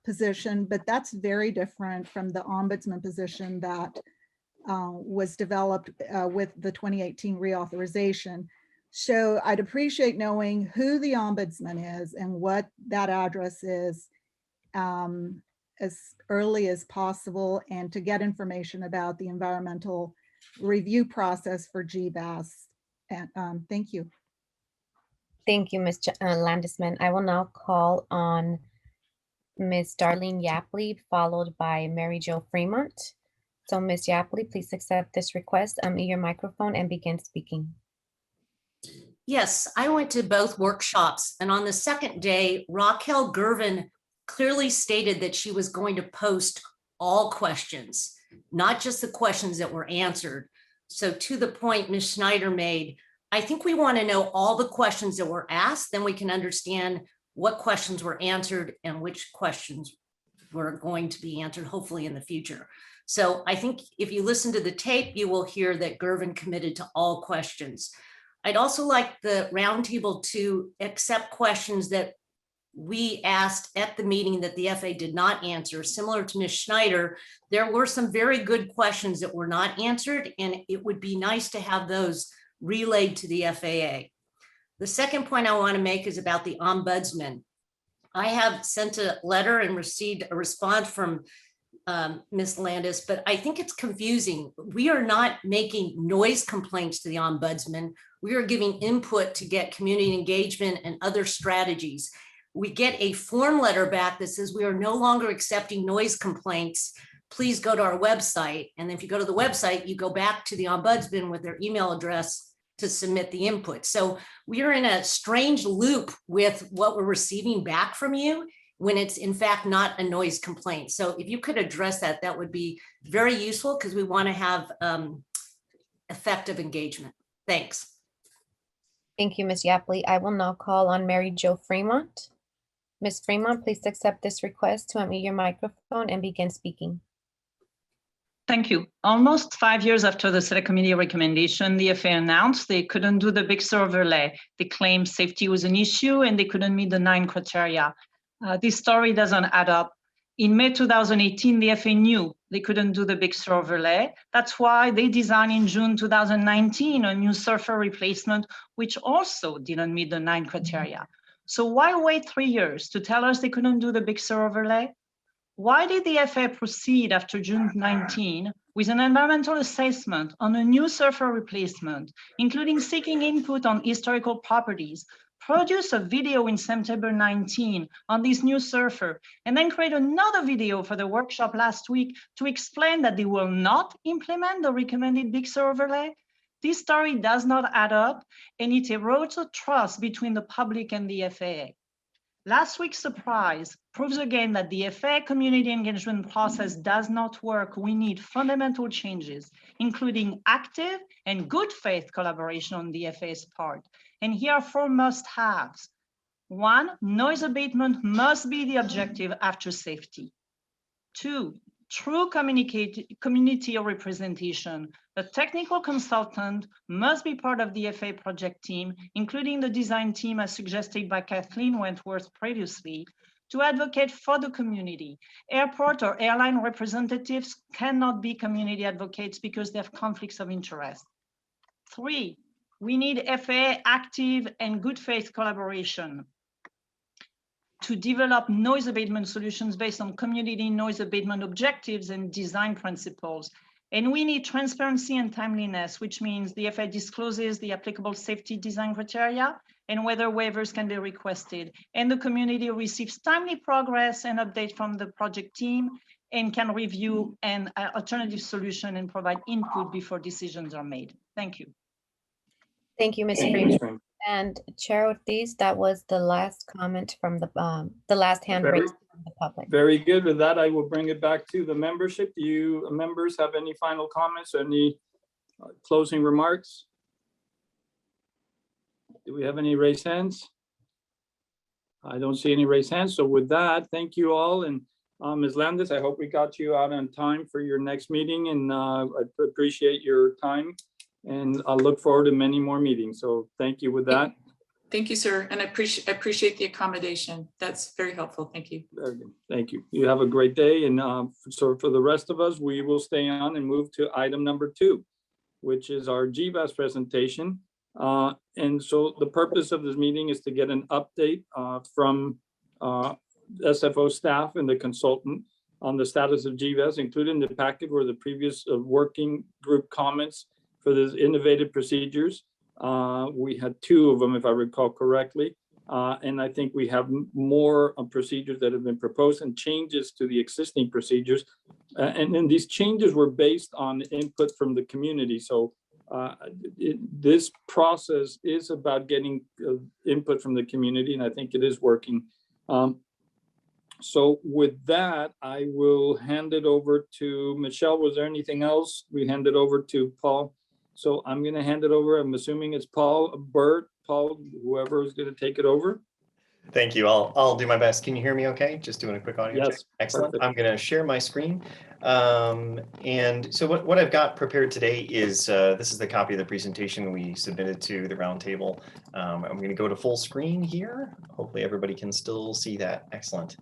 position, but that's very different from the ombudsman position that was developed with the 2018 reauthorization. So I'd appreciate knowing who the ombudsman is and what that address is as early as possible, and to get information about the environmental review process for GBAS. And thank you. Thank you, Ms. Landesman. I will now call on Ms. Darlene Yapley, followed by Mary Jo Fremont. So Ms. Yapley, please accept this request, unmute your microphone and begin speaking. Yes, I went to both workshops, and on the second day, Raquel Gervin clearly stated that she was going to post all questions, not just the questions that were answered. So to the point Ms. Schneider made, I think we want to know all the questions that were asked, then we can understand what questions were answered and which questions were going to be answered, hopefully in the future. So I think if you listen to the tape, you will hear that Gervin committed to all questions. I'd also like the roundtable to accept questions that we asked at the meeting that the FAA did not answer. Similar to Ms. Schneider, there were some very good questions that were not answered, and it would be nice to have those relayed to the FAA. The second point I want to make is about the ombudsman. I have sent a letter and received a response from Ms. Landis, but I think it's confusing. We are not making noise complaints to the ombudsman. We are giving input to get community engagement and other strategies. We get a form letter back that says we are no longer accepting noise complaints. Please go to our website. And if you go to the website, you go back to the ombudsman with their email address to submit the input. So we are in a strange loop with what we're receiving back from you when it's in fact not a noise complaint. So if you could address that, that would be very useful because we want to have effective engagement. Thanks. Thank you, Ms. Yapley. I will now call on Mary Jo Fremont. Ms. Fremont, please accept this request to unmute your microphone and begin speaking. Thank you. Almost 5 years after the Select Committee recommendation, the FAA announced they couldn't do the Big Sur overlay. They claimed safety was an issue and they couldn't meet the 9 criteria. This story doesn't add up. In May 2018, the FAA knew they couldn't do the Big Sur overlay. That's why they designed in June 2019 a new surfer replacement, which also didn't meet the 9 criteria. So why wait 3 years to tell us they couldn't do the Big Sur overlay? Why did the FAA proceed after June 19 with an environmental assessment on a new surfer replacement, including seeking input on historical properties, produce a video in September 19 on this new surfer, and then create another video for the workshop last week to explain that they will not implement the recommended Big Sur overlay? This story does not add up, and it erodes the trust between the public and the FAA. Last week's surprise proves again that the FAA community engagement process does not work. We need fundamental changes, including active and good faith collaboration on the FAA's part. And here are 4 must-haves. 1, noise abatement must be the objective after safety. 2, true community representation. A technical consultant must be part of the FAA project team, including the design team as suggested by Kathleen Wentworth previously, to advocate for the community. Airport or airline representatives cannot be community advocates because they have conflicts of interest. 3, we need FAA active and good faith collaboration to develop noise abatement solutions based on community noise abatement objectives and design principles. And we need transparency and timeliness, which means the FAA discloses the applicable safety design criteria and whether waivers can be requested. And the community receives timely progress and update from the project team and can review an alternative solution and provide input before decisions are made. Thank you. Thank you, Ms. Fremont. And Chair Ortiz, that was the last comment from the last hand raised from the public. Very good. With that, I will bring it back to the membership. Do you members have any final comments or any closing remarks? Do we have any raised hands? I don't see any raised hands. So with that, thank you all. And Ms. Landis, I hope we got you out on time for your next meeting, and I appreciate your time. And I'll look forward to many more meetings. So thank you with that. Thank you, sir. And I appreciate the accommodation. That's very helpful. Thank you. Very good. Thank you. You have a great day. And so for the rest of us, we will stay on and move to item number 2, which is our GBAS presentation. And so the purpose of this meeting is to get an update from SFO staff and the consultant on the status of GBAS. Included in the packet were the previous working group comments for the innovative procedures. We had 2 of them, if I recall correctly. And I think we have more procedures that have been proposed and changes to the existing procedures. And then these changes were based on input from the community. So this process is about getting input from the community, and I think it is working. So with that, I will hand it over to Michelle. Was there anything else? We hand it over to Paul. So I'm going to hand it over. I'm assuming it's Paul, Bert, Paul, whoever is going to take it over. Thank you. I'll do my best. Can you hear me okay? Just doing a quick audio check. Yes. Excellent. Perfect. I'm going to share my screen. And so what I've got prepared today is this is the copy of the presentation we submitted to the roundtable. I'm going to go to full screen here. Hopefully everybody can still see that. Excellent.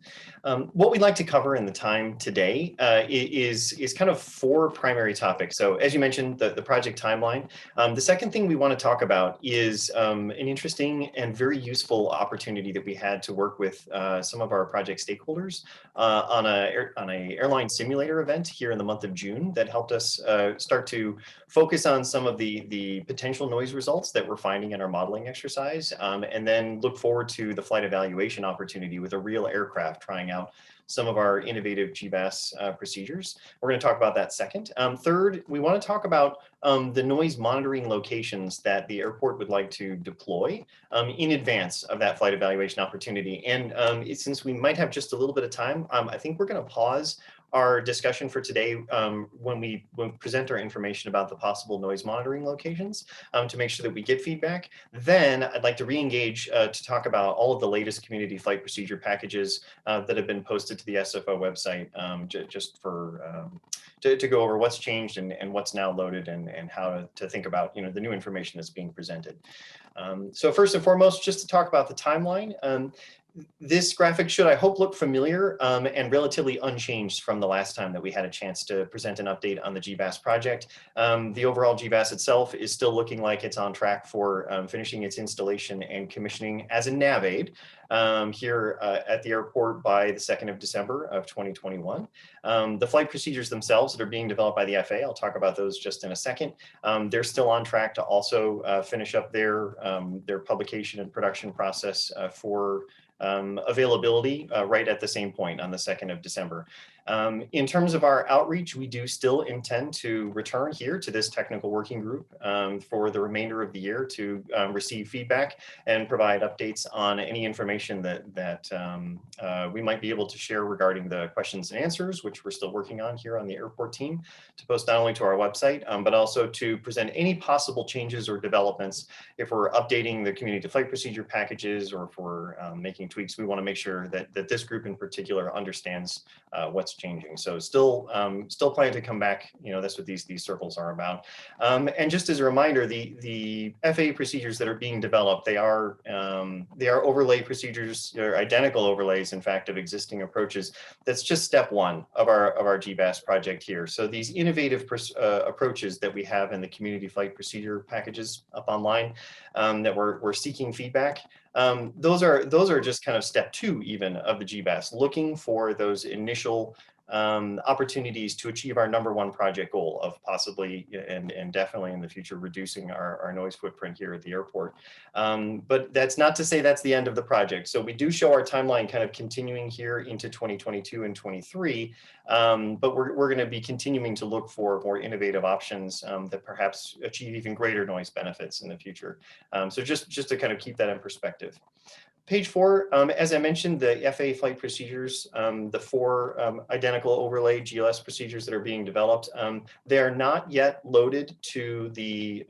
What we'd like to cover in the time today is kind of 4 primary topics. So as you mentioned, the project timeline. The second thing we want to talk about is an interesting and very useful opportunity that we had to work with some of our project stakeholders on a airline simulator event here in the month of June that helped us start to focus on some of the potential noise results that we're finding in our modeling exercise, and then look forward to the flight evaluation opportunity with a real aircraft trying out some of our innovative GBAS procedures. We're going to talk about that second. Third, we want to talk about the noise monitoring locations that the airport would like to deploy in advance of that flight evaluation opportunity. And since we might have just a little bit of time, I think we're going to pause our discussion for today when we present our information about the possible noise monitoring locations to make sure that we get feedback. Then I'd like to re-engage to talk about all of the latest community flight procedure packages that have been posted to the SFO website just for to go over what's changed and what's now loaded and how to think about the new information that's being presented. So first and foremost, just to talk about the timeline. This graphic should, I hope, look familiar and relatively unchanged from the last time that we had a chance to present an update on the GBAS project. The overall GBAS itself is still looking like it's on track for finishing its installation and commissioning as a nav aid here at the airport by the 2nd of December of 2021. The flight procedures themselves that are being developed by the FAA, I'll talk about those just in a second. They're still on track to also finish up their publication and production process for availability right at the same point on the 2nd of December. In terms of our outreach, we do still intend to return here to this technical working group for the remainder of the year to receive feedback and provide updates on any information that we might be able to share regarding the questions and answers, which we're still working on here on the airport team, to post not only to our website, but also to present any possible changes or developments. If we're updating the community flight procedure packages or if we're making tweaks, we want to make sure that this group in particular understands what's changing. So still planning to come back. That's what these circles are about. And just as a reminder, the FAA procedures that are being developed, they are overlay procedures, or identical overlays, in fact, of existing approaches. That's just step 1 of our GBAS project here. So these innovative approaches that we have in the community flight procedure packages up online that we're seeking feedback. Those are just kind of step 2 even of the GBAS, looking for those initial opportunities to achieve our #1 project goal of possibly and definitely in the future reducing our noise footprint here at the airport. But that's not to say that's the end of the project. So we do show our timeline kind of continuing here into 2022 and 23, but we're going to be continuing to look for more innovative options that perhaps achieve even greater noise benefits in the future. So just to kind of keep that in perspective. Page 4, as I mentioned, the FAA flight procedures, the 4 identical overlay GLS procedures that are being developed, they are not yet loaded to the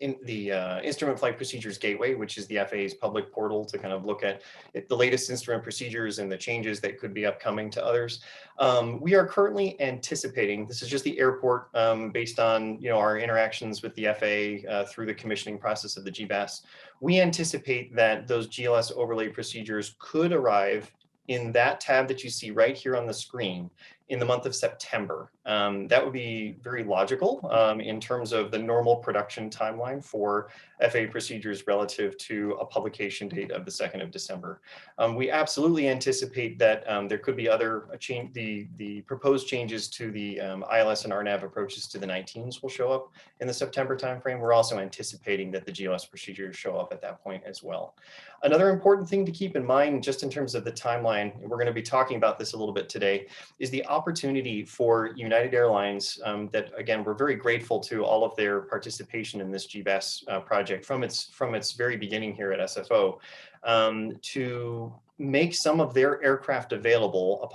Instrument Flight Procedures Gateway, which is the FAA's public portal to kind of look at the latest instrument procedures and the changes that could be upcoming to others. We are currently anticipating, this is just the airport based on our interactions with the FAA through the commissioning process of the GBAS. We anticipate that those GLS overlay procedures could arrive in that tab that you see right here on the screen in the month of September. That would be very logical in terms of the normal production timeline for FAA procedures relative to a publication date of the 2nd of December. We absolutely anticipate that there could be other the proposed changes to the ILS and RNAV approaches to the 19s will show up in the September timeframe. We're also anticipating that the GLS procedures show up at that point as well. Another important thing to keep in mind, just in terms of the timeline, we're going to be talking about this a little bit today, is the opportunity for United Airlines that, again, we're very grateful to all of their participation in this GBAS project from its very beginning here at SFO, to make some of their aircraft available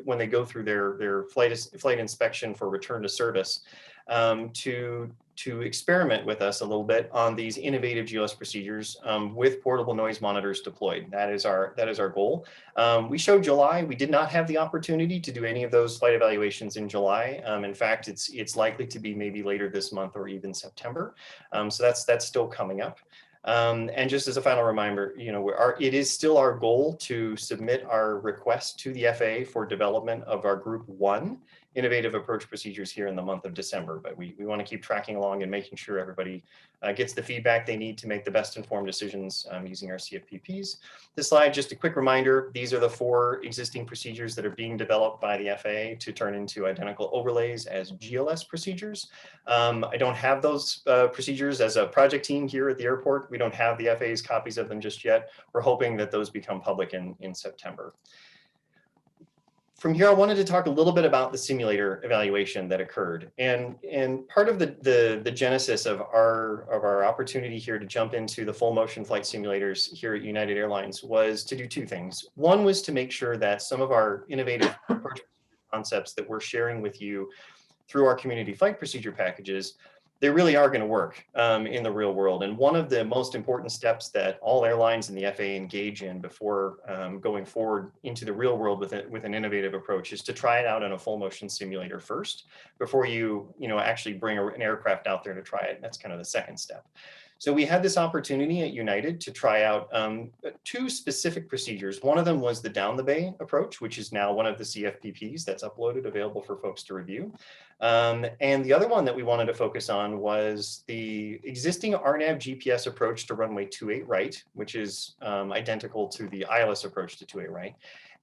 when they go through their flight inspection for return to service. to experiment with us a little bit on these innovative GLS procedures with portable noise monitors deployed. That is our goal. We showed July. We did not have the opportunity to do any of those flight evaluations in July. In fact, it's likely to be maybe later this month or even September. So that's still coming up. And just as a final reminder, it is still our goal to submit our request to the FAA for development of our Group 1 innovative approach procedures here in the month of December. But we want to keep tracking along and making sure everybody gets the feedback they need to make the best informed decisions using our CFPPs. This slide, just a quick reminder, these are the 4 existing procedures that are being developed by the FAA to turn into identical overlays as GLS procedures. I don't have those procedures as a project team here at the airport. We don't have the FAA's copies of them just yet. We're hoping that those become public in September. From here, I wanted to talk a little bit about the simulator evaluation that occurred. And part of the genesis of our opportunity here to jump into the full motion flight simulators here at United Airlines was to do 2 things. One was to make sure that some of our innovative concepts that we're sharing with you through our community flight procedure packages, they really are going to work in the real world. And one of the most important steps that all airlines and the FAA engage in before going forward into the real world with an innovative approach is to try it out in a full motion simulator first before you actually bring an aircraft out there to try it. That's kind of the second step. So we had this opportunity at United to try out 2 specific procedures. One of them was the down the bay approach, which is now one of the CFPPs that's uploaded, available for folks to review. And the other one that we wanted to focus on was the existing RNAV GPS approach to runway 28 right, which is identical to the ILS approach to 28 right.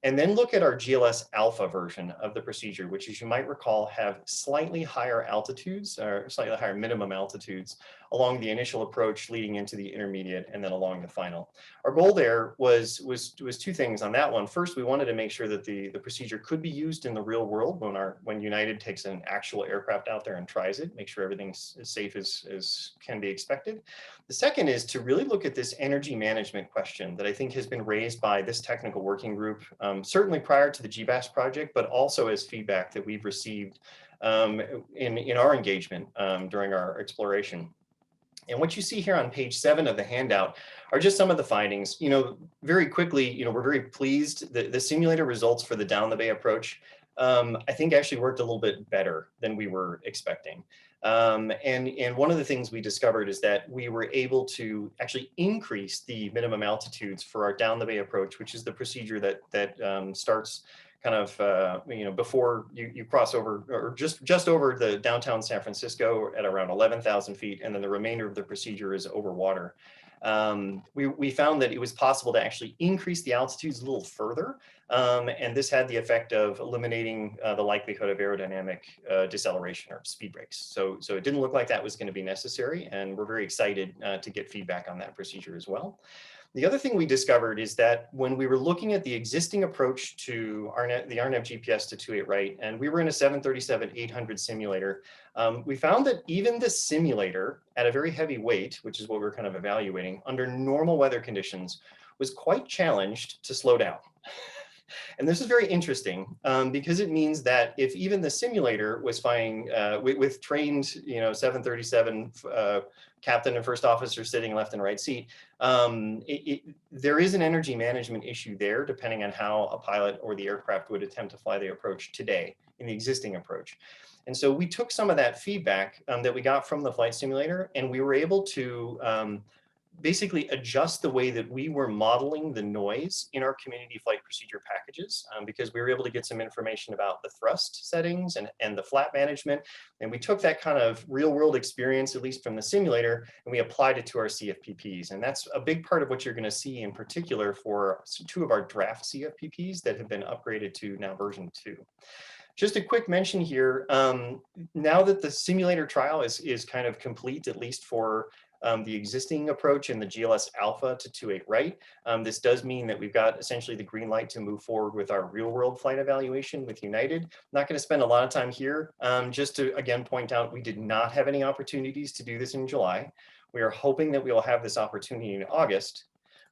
And then look at our GLS alpha version of the procedure, which, as you might recall, have slightly higher altitudes or slightly higher minimum altitudes along the initial approach leading into the intermediate and then along the final. Our goal there was 2 things on that one. First, we wanted to make sure that the procedure could be used in the real world when United takes an actual aircraft out there and tries it, make sure everything's as safe as can be expected. The second is to really look at this energy management question that I think has been raised by this technical working group, certainly prior to the GBAS project, but also as feedback that we've received in our engagement during our exploration. And what you see here on page 7 of the handout are just some of the findings. Very quickly, we're very pleased that the simulator results for the down the bay approach, I think actually worked a little bit better than we were expecting. And one of the things we discovered is that we were able to actually increase the minimum altitudes for our down the bay approach, which is the procedure that starts kind of before you cross over, or just over the downtown San Francisco at around 11,000 feet, and then the remainder of the procedure is over water. We found that it was possible to actually increase the altitudes a little further, and this had the effect of eliminating the likelihood of aerodynamic deceleration or speed breaks. So it didn't look like that was going to be necessary, and we're very excited to get feedback on that procedure as well. The other thing we discovered is that when we were looking at the existing approach to the RNAV GPS to 28 right, and we were in a 737-800 simulator, we found that even the simulator at a very heavy weight, which is what we're kind of evaluating, under normal weather conditions, was quite challenged to slow down. And this is very interesting because it means that if even the simulator was flying with trained, 737 captain and first officer sitting left and right seat, there is an energy management issue there, depending on how a pilot or the aircraft would attempt to fly the approach today in the existing approach. And so we took some of that feedback that we got from the flight simulator, and we were able to basically adjust the way that we were modeling the noise in our community flight procedure packages, because we were able to get some information about the thrust settings and the flap management. And we took that kind of real world experience, at least from the simulator, and we applied it to our CFPPs. And that's a big part of what you're going to see in particular for 2 of our draft CFPPs that have been upgraded to now version 2. Just a quick mention here, now that the simulator trial is kind of complete, at least for the existing approach in the GLS alpha to 28 right. This does mean that we've got essentially the green light to move forward with our real world flight evaluation with United. I'm not going to spend a lot of time here, just to again point out we did not have any opportunities to do this in July. We are hoping that we will have this opportunity in August.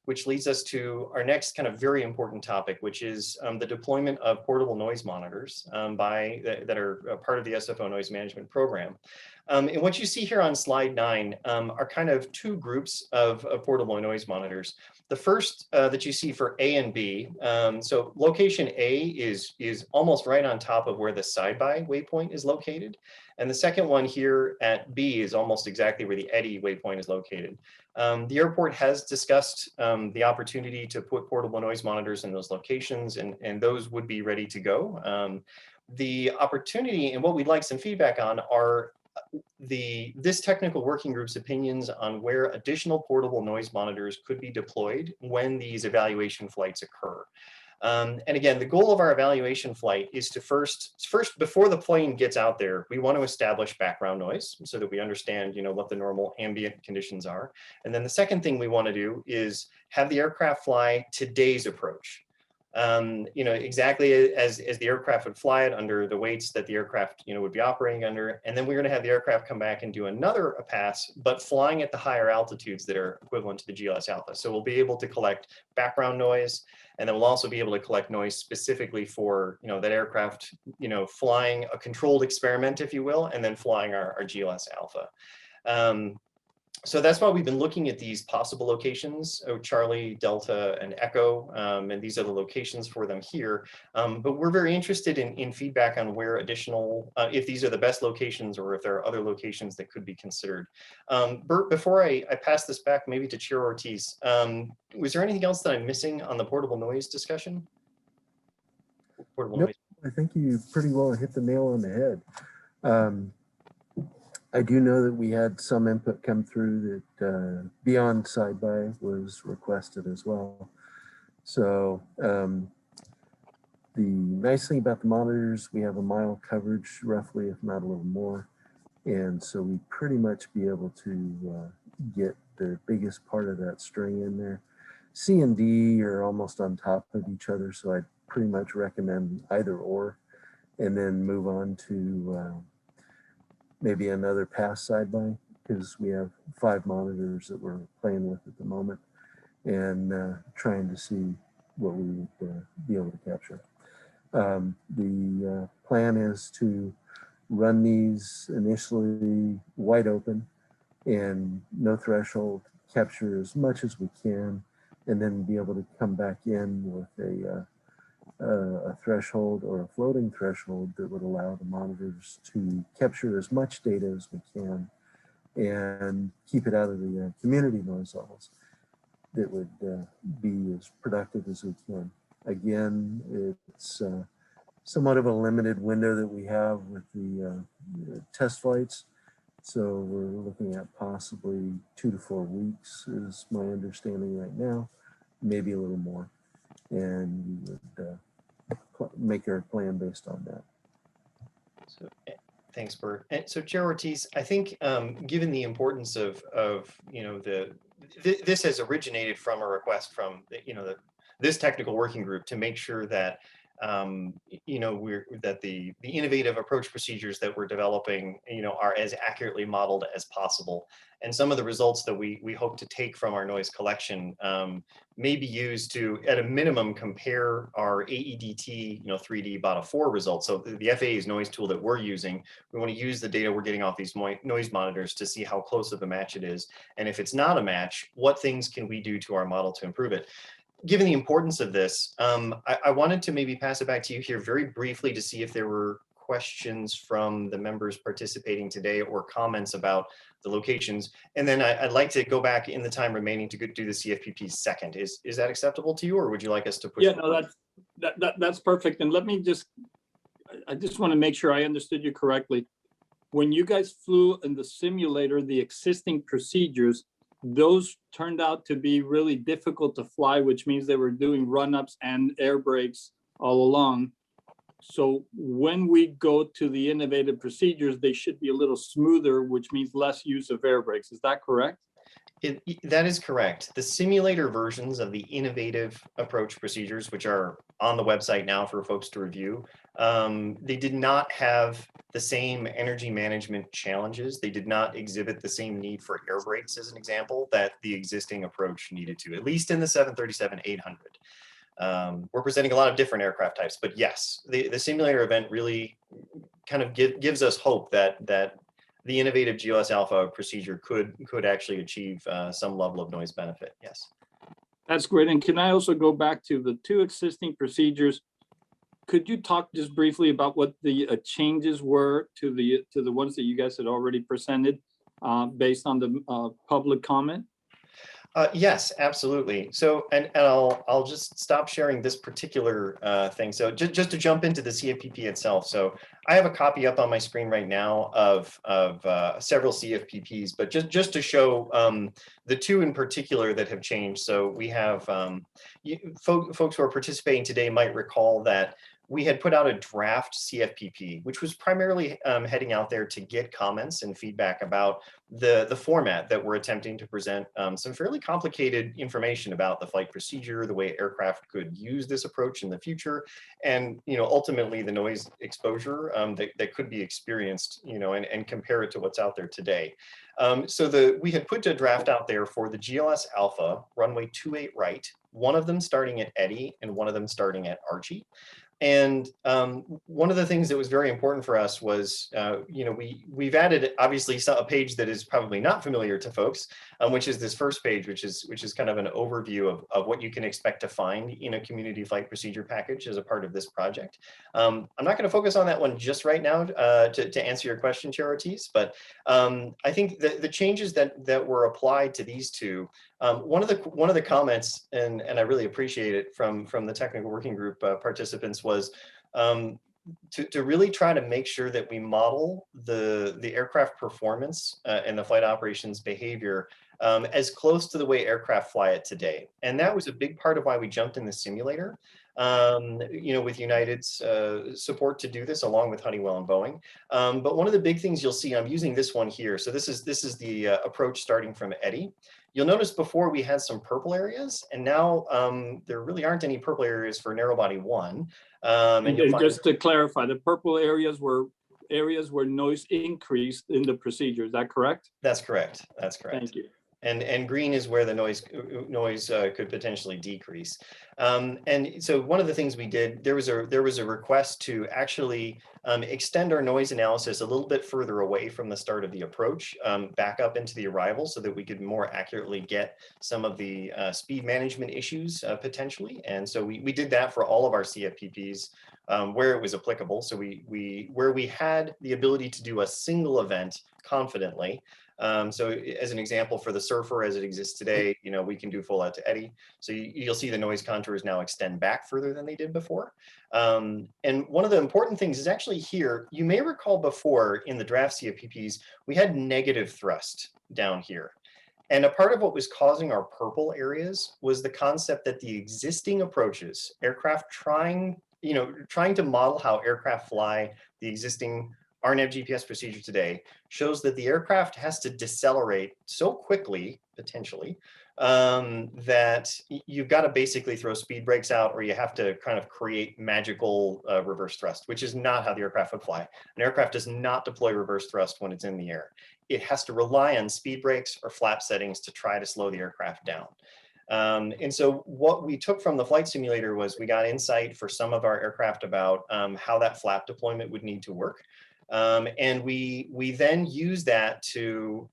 which leads us to our next kind of very important topic, which is the deployment of portable noise monitors that are a part of the SFO noise management program. And what you see here on slide 9 are kind of two groups of portable noise monitors. The first that you see for A and B, so location A is almost right on top of where the side-by waypoint is located. And the second one here at B is almost exactly where the Eddy waypoint is located. The airport has discussed the opportunity to put portable noise monitors in those locations, and those would be ready to go. The opportunity and what we'd like some feedback on are this technical working group's opinions on where additional portable noise monitors could be deployed when these evaluation flights occur. And again, the goal of our evaluation flight is to first, before the plane gets out there, we want to establish background noise so that we understand, what the normal ambient conditions are. And then the second thing we want to do is have the aircraft fly today's approach. Exactly as the aircraft would fly it under the weights that the aircraft, would be operating under. And then we're going to have the aircraft come back and do another pass, but flying at the higher altitudes that are equivalent to the GLS alpha. So we'll be able to collect background noise, and then we'll also be able to collect noise specifically for, that aircraft, flying a controlled experiment, if you will, and then flying our GLS alpha. So that's why we've been looking at these possible locations, Charlie, Delta, and Echo, and these are the locations for them here. But we're very interested in feedback on where additional, if these are the best locations or if there are other locations that could be considered. Bert, before I pass this back maybe to Chair Ortiz, was there anything else that I'm missing on the portable noise discussion? Nope, I think you pretty well hit the nail on the head. I do know that we had some input come through that beyond side-by was requested as well. So the nice thing about the monitors, we have a mile coverage roughly, if not a little more. And so we pretty much be able to get the biggest part of that string in there. C and D are almost on top of each other, so I'd pretty much recommend either or, and then move on to maybe another pass side-by, because we have 5 monitors that we're playing with at the moment and trying to see what we would be able to capture. The plan is to run these initially wide open and no threshold, capture as much as we can, and then be able to come back in with a threshold or a floating threshold that would allow the monitors to capture as much data as we can and keep it out of the community noise levels that would be as productive as we can. Again, it's somewhat of a limited window that we have with the test flights. So we're looking at possibly 2 to 4 weeks is my understanding right now, maybe a little more. And we would make our plan based on that. So, thanks, Bert. And so, Chair Ortiz, I think given the importance of this has originated from a request from this technical working group to make sure that that the innovative approach procedures that we're developing are as accurately modeled as possible. And some of the results that we hope to take from our noise collection may be used to, at a minimum, compare our AEDT 3D BOTA 4 results. So the FAA's noise tool that we're using, we want to use the data we're getting off these noise monitors to see how close of a match it is. And if it's not a match, what things can we do to our model to improve it? Given the importance of this, I wanted to maybe pass it back to you here very briefly to see if there were questions from the members participating today or comments about the locations. And then I'd like to go back in the time remaining to do the CFPP second. Is that acceptable to you, or would you like us to push? Yeah, no, that's perfect. And I just want to make sure I understood you correctly. When you guys flew in the simulator, the existing procedures, those turned out to be really difficult to fly, which means they were doing run-ups and air brakes all along. So when we go to the innovative procedures, they should be a little smoother, which means less use of air brakes. Is that correct? That is correct. The simulator versions of the innovative approach procedures, which are on the website now for folks to review, They did not have the same energy management challenges. They did not exhibit the same need for air brakes, as an example, that the existing approach needed to, at least in the 737-800. We're presenting a lot of different aircraft types, but yes, the simulator event really kind of gives us hope that the innovative GLS alpha procedure could actually achieve some level of noise benefit. Yes. That's great. And can I also go back to the two existing procedures? Could you talk just briefly about what the changes were to the ones that you guys had already presented based on the public comment? Yes, absolutely. So, and I'll just stop sharing this particular thing. So just to jump into the CFPP itself. So I have a copy up on my screen right now of several CFPPs, but just to show the two in particular that have changed. So we have folks who are participating today might recall that we had put out a draft CFPP, which was primarily heading out there to get comments and feedback about the format that we're attempting to present some fairly complicated information about the flight procedure, the way aircraft could use this approach in the future, and ultimately the noise exposure that could be experienced, and compare it to what's out there today. So we had put a draft out there for the GLS Alpha runway 28 right, one of them starting at Eddy and one of them starting at Archie. And one of the things that was very important for us was, we've added obviously a page that is probably not familiar to folks, which is this first page, which is kind of an overview of what you can expect to find in a community flight procedure package as a part of this project. I'm not going to focus on that one just right now to answer your question, Chair Ortiz, but I think the changes that were applied to these two. One of the comments, and I really appreciate it from the technical working group participants, was to really try to make sure that we model the aircraft performance and the flight operations behavior as close to the way aircraft fly it today. And that was a big part of why we jumped in the simulator. With United's support to do this, along with Honeywell and Boeing. But one of the big things you'll see, I'm using this one here. So this is the approach starting from Eddy. You'll notice before we had some purple areas, and now there really aren't any purple areas for narrowbody 1. And just to clarify, the purple areas were areas where noise increased in the procedure. Is that correct? That's correct. That's correct. Thank you. And green is where the noise could potentially decrease. And so one of the things we did, there was a request to actually extend our noise analysis a little bit further away from the start of the approach, back up into the arrival, so that we could more accurately get some of the speed management issues potentially. And so we did that for all of our CFPPs where it was applicable. So where we had the ability to do a single event confidently. So as an example, for the Surfer as it exists today, we can do full out to Eddy. So you'll see the noise contours now extend back further than they did before. And one of the important things is actually here, you may recall before in the draft CFPPs, we had negative thrust down here. And a part of what was causing our purple areas was the concept that the existing approaches, aircraft trying to model how aircraft fly, the existing RNAV GPS procedure today shows that the aircraft has to decelerate so quickly, potentially, that you've got to basically throw speed brakes out, or you have to kind of create magical reverse thrust, which is not how the aircraft would fly. An aircraft does not deploy reverse thrust when it's in the air. It has to rely on speed brakes or flap settings to try to slow the aircraft down. And so what we took from the flight simulator was we got insight for some of our aircraft about how that flap deployment would need to work. And we then use that to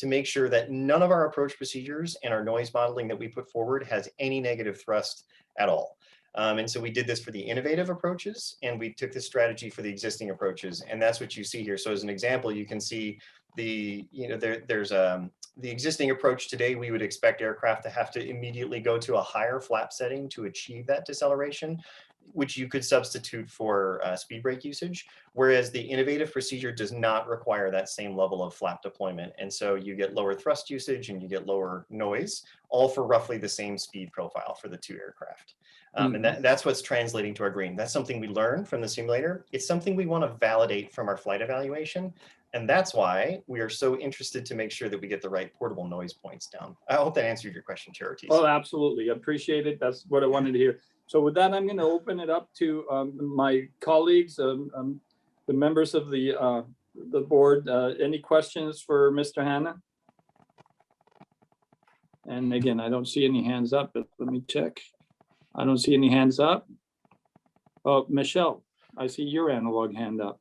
make sure that none of our approach procedures and our noise modeling that we put forward has any negative thrust at all. And so we did this for the innovative approaches, and we took this strategy for the existing approaches, and that's what you see here. So as an example, you can see there's the existing approach today. We would expect aircraft to have to immediately go to a higher flap setting to achieve that deceleration, which you could substitute for speed brake usage, whereas the innovative procedure does not require that same level of flap deployment. And so you get lower thrust usage and you get lower noise, all for roughly the same speed profile for the two aircraft. And that's what's translating to our green. That's something we learned from the simulator. It's something we want to validate from our flight evaluation. And that's why we are so interested to make sure that we get the right portable noise points down. I hope that answered your question, Chair Ortiz. Oh, absolutely. I appreciate it. That's what I wanted to hear. So with that, I'm going to open it up to my colleagues, the members of the board. Any questions for Mr. Hanna? And again, I don't see any hands up, but let me check. I don't see any hands up. Oh, Michelle, I see your analog hand up.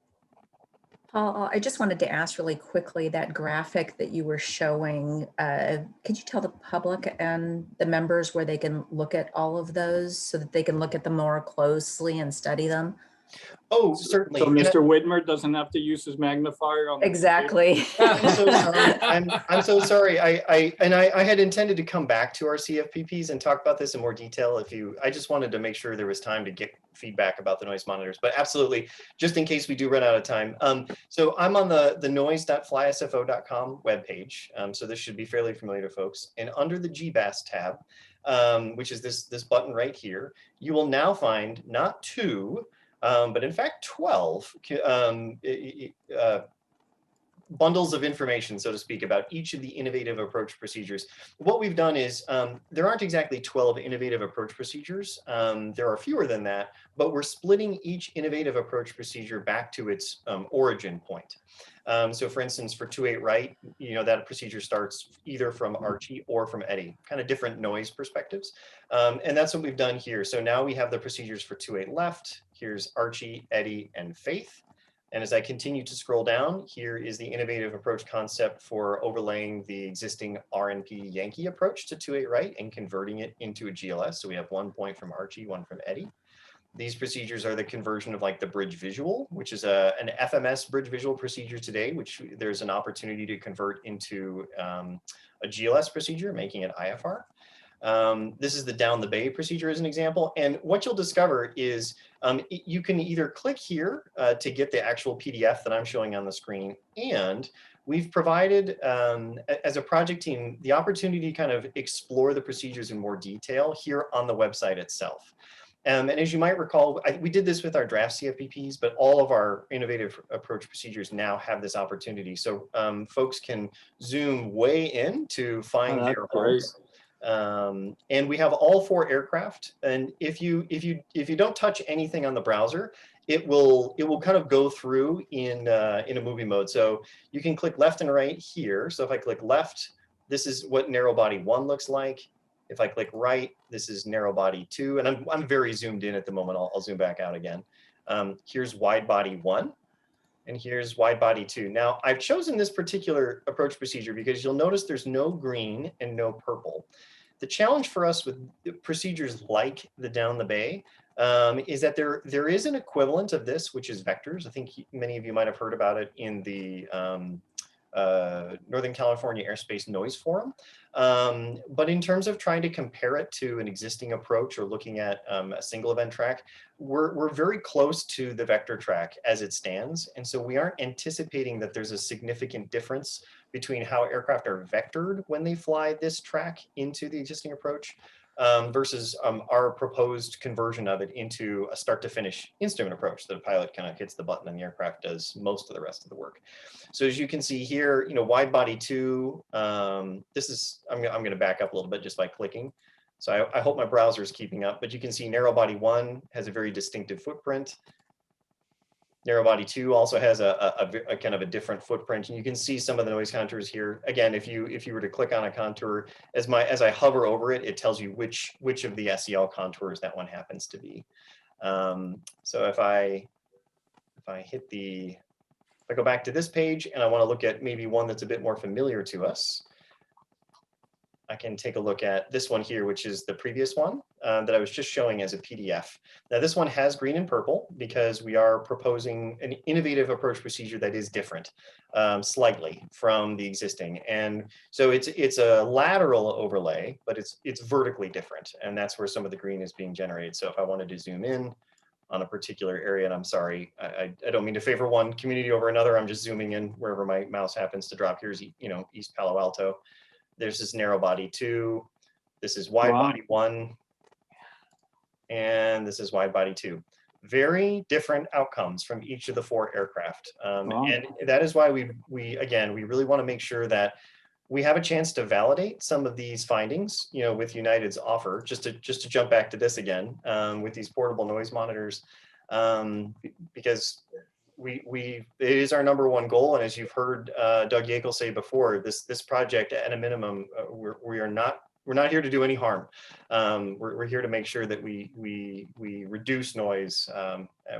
Paul, I just wanted to ask really quickly, that graphic that you were showing, could you tell the public and the members where they can look at all of those so that they can look at them more closely and study them? Oh, certainly. So Mr. Whitmer doesn't have to use his magnifier on the Exactly. I'm so sorry. I'm so sorry. I had intended to come back to our CFPPs and talk about this in more detail. I just wanted to make sure there was time to get feedback about the noise monitors, but absolutely, just in case we do run out of time. So I'm on the noise.flysfo.com webpage. So this should be fairly familiar to folks. And under the GBAS tab, which is this button right here, you will now find not 2, but in fact 12 bundles of information, so to speak, about each of the innovative approach procedures. What we've done is there aren't exactly 12 innovative approach procedures. There are fewer than that, but we're splitting each innovative approach procedure back to its origin point. So for instance, for 2-8 right, that procedure starts either from Archie or from Eddie, kind of different noise perspectives. And that's what we've done here. So now we have the procedures for 2-8 left. Here's Archie, Eddie, and Faith. And as I continue to scroll down, here is the innovative approach concept for overlaying the existing RNP Yankee approach to 2-8 right and converting it into a GLS. So we have 1 point from Archie, 1 from Eddie. These procedures are the conversion of like the bridge visual, which is an FMS bridge visual procedure today, which there's an opportunity to convert into a GLS procedure, making it IFR. This is the down the bay procedure as an example. And what you'll discover is you can either click here to get the actual PDF that I'm showing on the screen, and we've provided, as a project team, the opportunity to kind of explore the procedures in more detail here on the website itself. And as you might recall, we did this with our draft CFPPs, but all of our innovative approach procedures now have this opportunity. So folks can zoom way in to find their holes. And we have all 4 aircraft. And if you don't touch anything on the browser, it will kind of go through in a movie mode. So you can click left and right here. So if I click left, this is what narrow body 1 looks like. If I click right, this is narrow body 2, and I'm very zoomed in at the moment. I'll zoom back out again. Here's wide body 1, and here's wide body 2. Now I've chosen this particular approach procedure because you'll notice there's no green and no purple. The challenge for us with procedures like the down the bay is that there is an equivalent of this, which is vectors. I think many of you might have heard about it in the Northern California Airspace Noise Forum. But in terms of trying to compare it to an existing approach or looking at a single event track, we're very close to the vector track as it stands. And so we aren't anticipating that there's a significant difference between how aircraft are vectored when they fly this track into the existing approach versus our proposed conversion of it into a start to finish instrument approach that a pilot kind of hits the button and the aircraft does most of the rest of the work. So as you can see here, wide body 2, this is, I'm going to back up a little bit just by clicking. So I hope my browser is keeping up, but you can see narrow body 1 has a very distinctive footprint. Narrow body 2 also has a kind of a different footprint, and you can see some of the noise contours here. Again, if you were to click on a contour, as I hover over it, it tells you which of the SEL contours that one happens to be. So if I go back to this page and I want to look at maybe one that's a bit more familiar to us, I can take a look at this one here, which is the previous one that I was just showing as a PDF. Now this one has green and purple because we are proposing an innovative approach procedure that is different slightly from the existing. And so it's a lateral overlay, but it's vertically different. And that's where some of the green is being generated. So if I wanted to zoom in on a particular area, and I'm sorry, I don't mean to favor one community over another. I'm just zooming in wherever my mouse happens to drop. Here's East Palo Alto. There's this narrow body 2. This is wide body 1. And this is wide body 2. very different outcomes from each of the 4 aircraft. Wow. And that is why we really want to make sure that we have a chance to validate some of these findings, with United's offer, just to jump back to this again, with these portable noise monitors, because it is our #1 goal. And as you've heard Doug Yakel say before, this project at a minimum, we're not here to do any harm. We're here to make sure that we reduce noise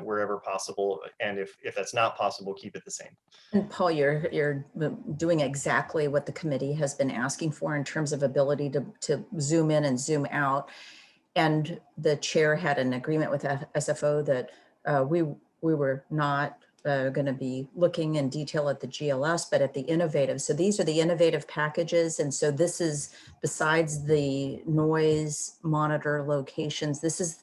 wherever possible, and if that's not possible, keep it the same. And Paul, you're doing exactly what the committee has been asking for in terms of ability to zoom in and zoom out. And the chair had an agreement with SFO that we were not going to be looking in detail at the GLS, but at the innovative. So these are the innovative packages. And so this is, besides the noise monitor locations, this is,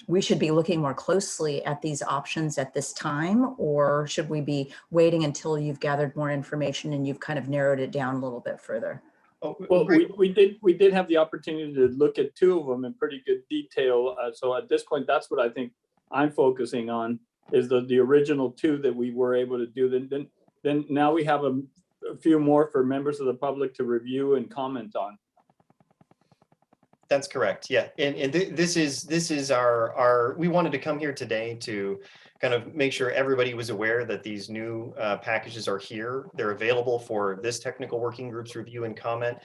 we should be looking more closely at these options at this time, or should we be waiting until you've gathered more information and you've kind of narrowed it down a little bit further? Oh, Well, we did have the opportunity to look at 2 of them in pretty good detail. So at this point, that's what I think I'm focusing on, is the original 2 that we were able to do. Then now we have a few more for members of the public to review and comment on. That's correct. Yeah, and this is our we wanted to come here today to kind of make sure everybody was aware that these new packages are here. They're available for this technical working group's review and comment.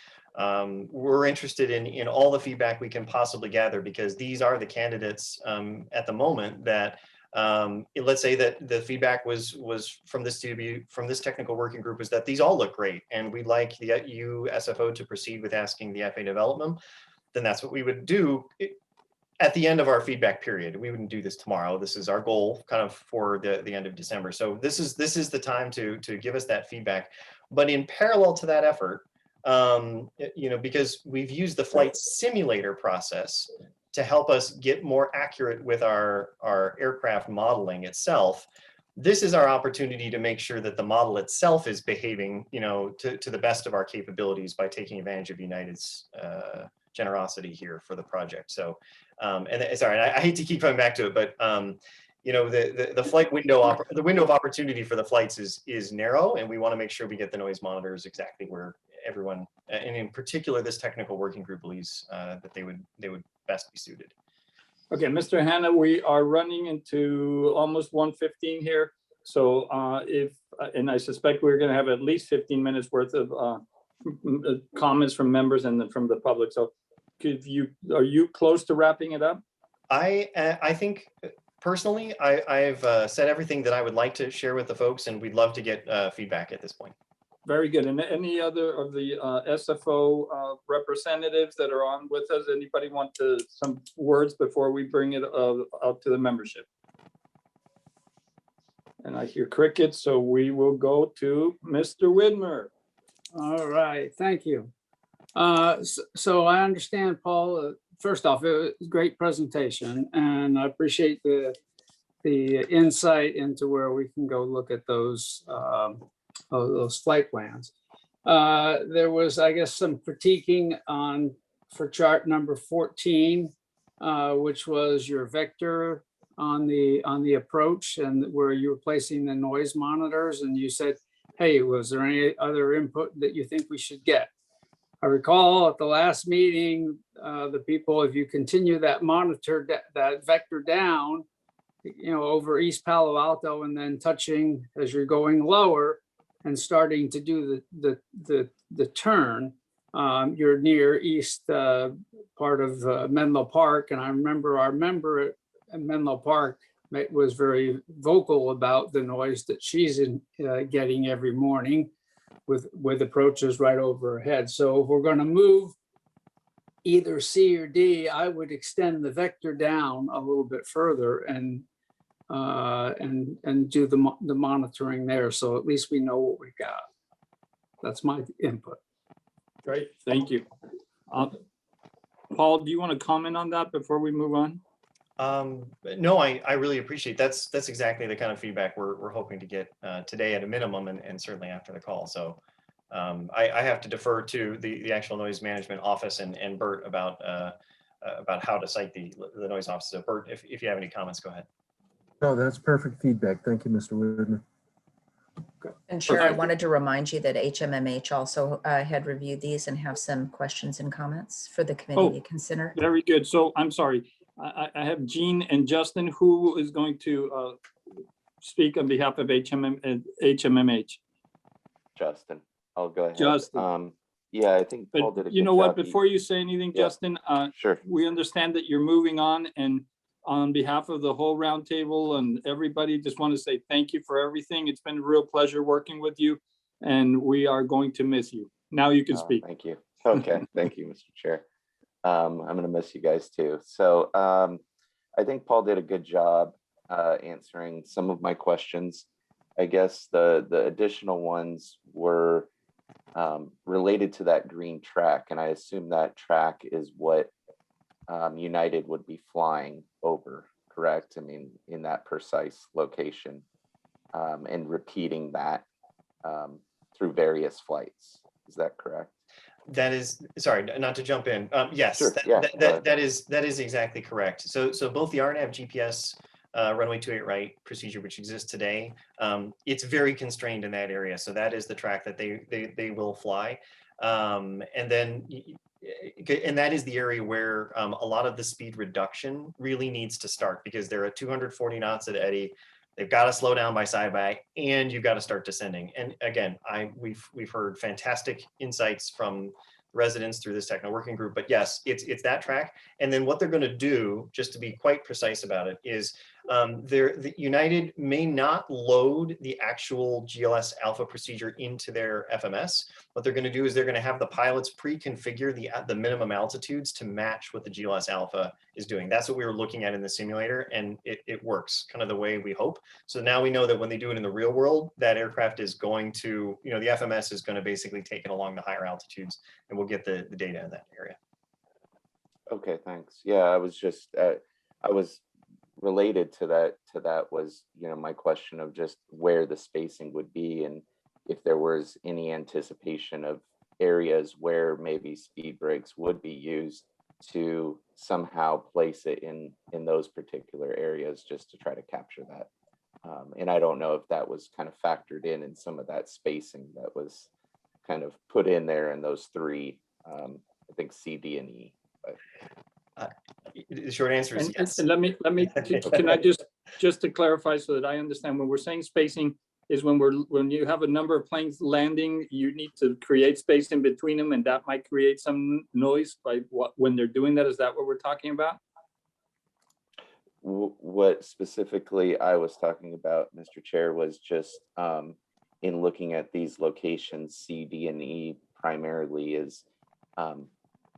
We're interested in all the feedback we can possibly gather, because these are the candidates at the moment that let's say that the feedback was from this technical working group is that these all look great, and we'd like the SFO to proceed with asking the FAA development. Then that's what we would do at the end of our feedback period. We wouldn't do this tomorrow. This is our goal kind of for the end of December. So this is the time to give us that feedback. But in parallel to that effort, because we've used the flight simulator process to help us get more accurate with our aircraft modeling itself, this is our opportunity to make sure that the model itself is behaving, to the best of our capabilities by taking advantage of United's generosity here for the project. So, and sorry, I hate to keep coming back to it, but the flight window, the window of opportunity for the flights is narrow, and we want to make sure we get the noise monitors exactly where everyone, and in particular this technical working group, believes that they would best be suited. Okay, Mr. Hanna, we are running into almost 1:15 here. So and I suspect we're going to have at least 15 minutes worth of comments from members and from the public. So are you close to wrapping it up? I think personally, I've said everything that I would like to share with the folks, and we'd love to get feedback at this point. Very good. And any other of the SFO representatives that are on with us? Anybody want some words before we bring it out to the membership? And I hear crickets, so we will go to Mr. Whitmer. All right, thank you. So I understand, Paul, first off, it was a great presentation, and I appreciate the insight into where we can go look at those flight plans. There was, I guess, some critiquing for chart number 14, which was your vector on the approach, and where you were placing the noise monitors, and you said, hey, was there any other input that you think we should get? I recall at the last meeting, the people, if you continue that monitor, that vector down, over East Palo Alto, and then touching as you're going lower and starting to do the turn, you're near east part of Menlo Park. And I remember our member at Menlo Park was very vocal about the noise that she's getting every morning with approaches right over her head. So if we're going to move either C or D, I would extend the vector down a little bit further and do the monitoring there. So at least we know what we got. That's my input. Great, thank you. Paul, do you want to comment on that before we move on? No, I really appreciate that's exactly the kind of feedback we're hoping to get today at a minimum, and certainly after the call. So I have to defer to the actual noise management office and Bert about about how to cite the noise officer. Bert, if you have any comments, go ahead. No, that's perfect feedback. Thank you, Mr. Whitmer. And Chair, I wanted to remind you that HMMH also had reviewed these and have some questions and comments for the committee to consider. Very good. So I'm sorry. I have Jean and Justin, who is going to speak on behalf of HMMH. Justin, I'll go ahead. Justin. Yeah, I think Paul did a But good you know what, job. before you say anything, Yeah. Justin, Sure. we understand that you're moving on, and on behalf of the whole roundtable and everybody, just want to say thank you for everything. It's been a real pleasure working with you, and we are going to miss you. Now you can speak. Thank you. Okay, thank you, Mr. Chair. I'm going to miss you guys too. So I think Paul did a good job answering some of my questions. I guess the additional ones were related to that green track, and I assume that track is what United would be flying over, correct? I mean, in that precise location, and repeating that through various flights. Is that correct? That is, sorry, not to jump in. Yes, Sure, that is exactly correct. So both the RNAV GPS runway 28 right procedure, which exists today, it's very constrained in that area. So that is the track that they will fly. And that is the area where a lot of the speed reduction really needs to start, because they're at 240 knots at Eddy. They've got to slow down by side-by, and you've got to start descending. And again, we've heard fantastic insights from residents through this techno working group. But yes, it's that track. And then what they're going to do, just to be quite precise about it, is the United may not load the actual GLS alpha procedure into their FMS. What they're going to do is they're going to have the pilots pre-configure the minimum altitudes to match what the GLS alpha is doing. That's what we were looking at in the simulator, and it works kind of the way we hope. So now we know that when they do it in the real world, that aircraft is going to, the FMS is going to basically take it along the higher altitudes, and we'll get the data in that area. Okay, thanks. Yeah, I was just, I was related to that was, my question of just where the spacing would be, and if there was any anticipation of areas where maybe speed brakes would be used to somehow place it in those particular areas, just to try to capture that. And I don't know if that was kind of factored in some of that spacing that was kind of put in there in those three, I think C, D, and E. The short answer is yes. And let me, can I just to clarify so that I understand, when we're saying spacing is when you have a number of planes landing, you need to create space in between them, and that might create some noise by when they're doing that. Is that what we're talking about? What specifically I was talking about, Mr. Chair, was just in looking at these locations, C, D, and E primarily, is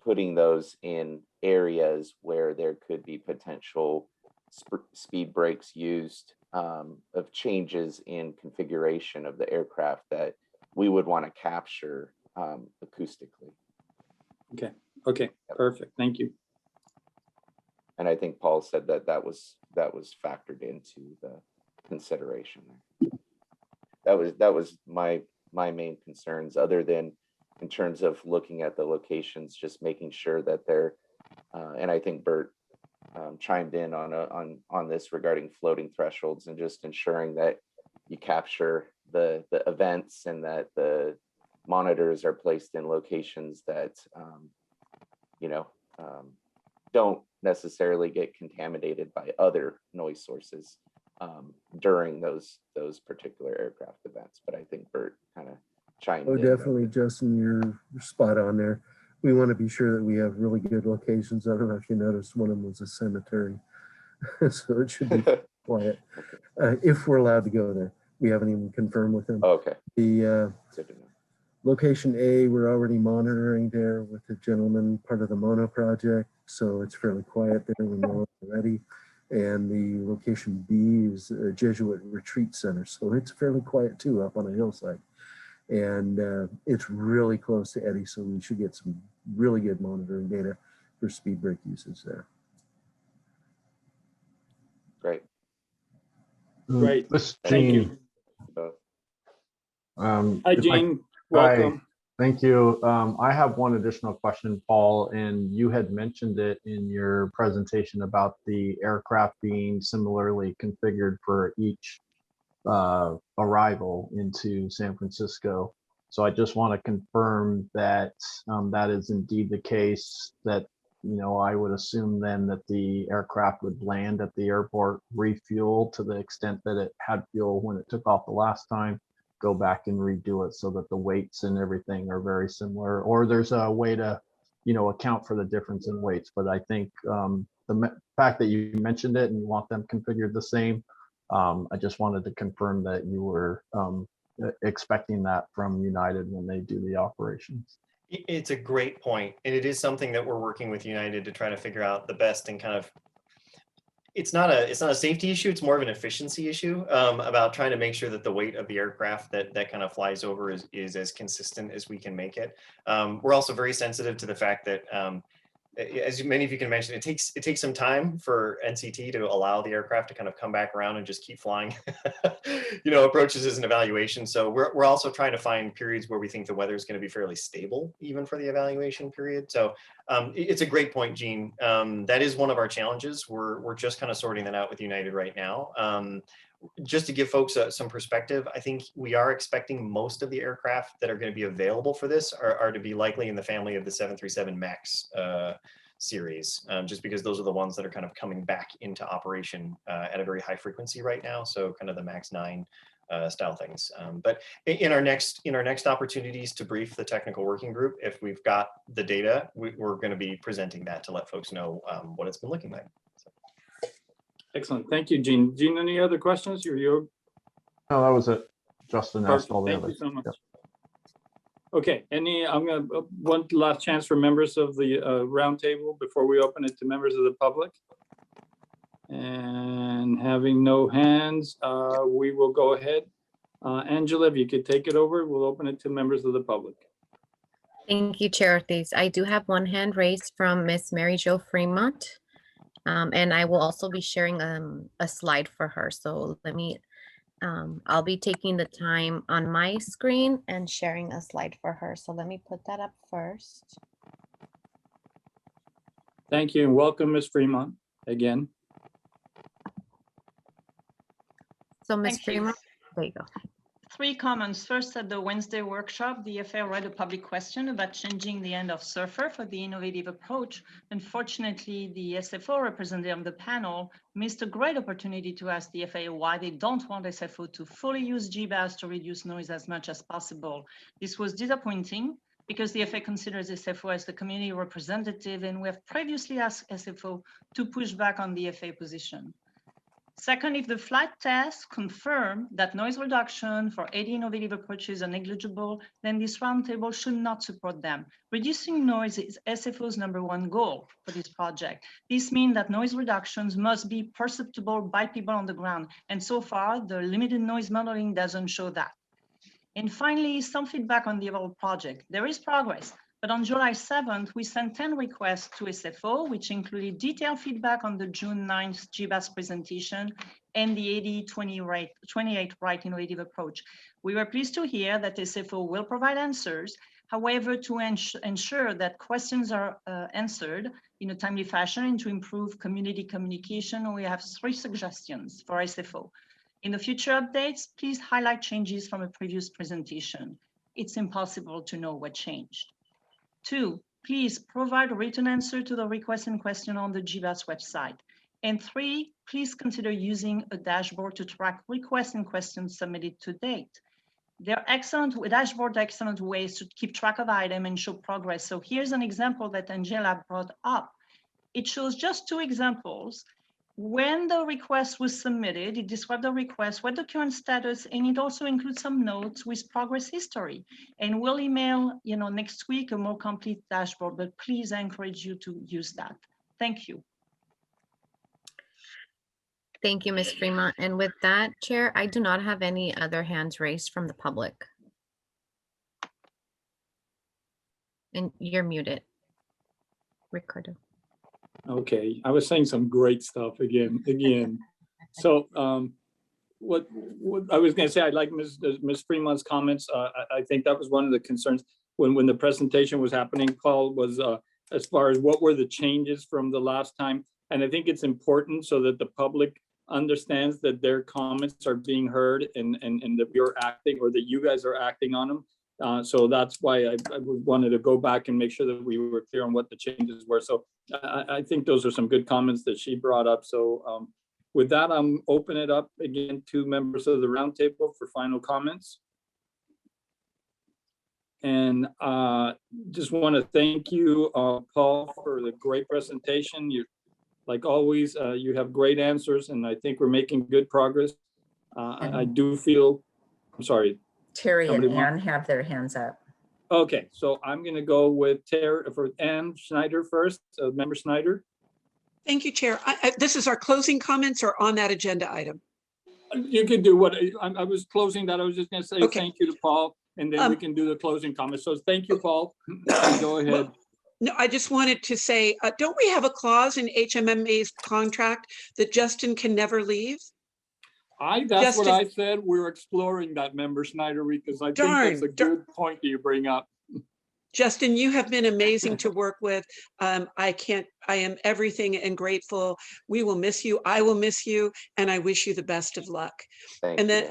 putting those in areas where there could be potential speed brakes used, of changes in configuration of the aircraft that we would want to capture acoustically. Okay, perfect. Thank you. And I think Paul said that was factored into the consideration there. That was my main concerns, other than in terms of looking at the locations, just making sure that they're, and I think Bert chimed in on this regarding floating thresholds, and just ensuring that you capture the events, and that the monitors are placed in locations that don't necessarily get contaminated by other noise sources during those particular aircraft events. But I think Bert kind of chimed in. Oh, definitely, Justin, you're spot on there. We want to be sure that we have really good locations. I don't know if you noticed, one of them was a cemetery. So it should be quiet. If we're allowed to go there. We haven't even confirmed with them. Okay. The location A, we're already monitoring there with the gentleman, part of the Mono project. So it's fairly quiet there, we know it already. And the location B is a Jesuit retreat center. So it's fairly quiet too, up on a hillside. And it's really close to Eddy, so we should get some really good monitoring data for speed brake usage there. Great. Great. This Thank Gene. you. Hi, Gene. Welcome. Thank you. I have one additional question, Paul, and you had mentioned it in your presentation about the aircraft being similarly configured for each arrival into San Francisco. So I just want to confirm that that is indeed the case, that, you know, I would assume then that the aircraft would land at the airport, refuel to the extent that it had fuel when it took off the last time, go back and redo it so that the weights and everything are very similar, or there's a way to, you know, account for the difference in weights. But I think fact that you mentioned it and you want them configured the same, I just wanted to confirm that you were expecting that from United when they do the operations. It's a great point, and it is something that we're working with United to try to figure out the best and kind of. It's not a safety issue. It's more of an efficiency issue about trying to make sure that the weight of the aircraft that kind of flies over is as consistent as we can make it. We're also very sensitive to the fact that, as many of you can mention, it takes some time for NCT to allow the aircraft to kind of come back around and just keep flying, you know, approaches as an evaluation. So we're also trying to find periods where we think the weather is going to be fairly stable, even for the evaluation period. So it's a great point, Gene. That is one of our challenges. We're just kind of sorting that out with United right now. Just to give folks some perspective, I think we are expecting most of the aircraft that are going to be available for this are to be likely in the family of the 737 MAX series, just because those are the ones that are kind of coming back into operation at a very high frequency right now. So kind of the MAX 9 style things. But in our next opportunities to brief the technical working group, if we've got the data, we're going to be presenting that to let folks know what it's been looking like. Excellent. Thank you, Gene. Gene, any other questions? No, that was it. Justin asked all the Thank others. you so much. Yep. Okay, I'm going to one last chance for members of the roundtable before we open it to members of the public. And having no hands, we will go ahead. Angela, if you could take it over, we'll open it to members of the public. Thank you, Chair Ortiz. I do have one hand raised from Miss Mary Jo Fremont. And I will also be sharing a slide for her. So let me, I'll be taking the time on my screen and sharing a slide for her. So let me put that up first. Thank you and welcome, Ms. Fremont, again. So Ms. Fremont, there you go. 3 comments. First, at the Wednesday workshop, the FAA read a public question about changing the end of SURFR for the innovative approach. Unfortunately, the SFO representative on the panel missed a great opportunity to ask the FAA why they don't want SFO to fully use GBAS to reduce noise as much as possible. This was disappointing because the FAA considers SFO as the community representative, and we have previously asked SFO to push back on the FAA position. Second, if the flight tests confirm that noise reduction for 80 innovative approaches are negligible, then this roundtable should not support them. Reducing noise is SFO's #1 goal for this project. This means that noise reductions must be perceptible by people on the ground. And so far, the limited noise modeling doesn't show that. And finally, some feedback on the overall project. There is progress. But on July 7th, we sent 10 requests to SFO, which included detailed feedback on the June 9th GBAS presentation and the 80-28 right innovative approach. We were pleased to hear that SFO will provide answers. However, to ensure that questions are answered in a timely fashion and to improve community communication, we have 3 suggestions for SFO. In the future updates, please highlight changes from a previous presentation. It's impossible to know what changed. 2, please provide a written answer to the request in question on the GBAS website. And 3, please consider using a dashboard to track requests and questions submitted to date. They're excellent ways to keep track of items and show progress. So here's an example that Angela brought up. It shows just 2 examples. When the request was submitted, it described the request, what the current status, and it also includes some notes with progress history. And we'll email, next week a more complete dashboard, but please, I encourage you to use that. Thank you. Thank you, Ms. Fremont. And with that, Chair, I do not have any other hands raised from the public. And you're muted, Ricardo. Okay, I was saying some great stuff again. So what I was going to say, I like Ms. Fremont's comments. I think that was one of the concerns. when the presentation was happening, Paul, was as far as what were the changes from the last time. And I think it's important so that the public understands that their comments are being heard and that we're acting, or that you guys are acting on them. So that's why I wanted to go back and make sure that we were clear on what the changes were. So I think those are some good comments that she brought up. So with that, I'm open it up again to members of the roundtable for final comments. And just want to thank you, Paul, for the great presentation. You, like always, you have great answers, and I think we're making good progress. I do feel, I'm sorry. Terry and Somebody Ann have their hands up. Okay, so I'm going to go with Terry for Ann Schneider first. Member Schneider. Thank you, Chair. This is our closing comments or on that agenda item? You can do what I was closing that. I was just going to say Okay. thank you to Paul, and then we can do the closing comments. So thank you, Paul. Go ahead. No, I just wanted to say, don't we have a clause in HMMA's contract that Justin can never leave? That's what I said. We're exploring that, Member Schneider, because I think that's a good point that you bring up. Justin, you have been amazing to work with. I am everything and grateful. We will miss you. I will miss you. And I wish you the best of luck. Thank and you.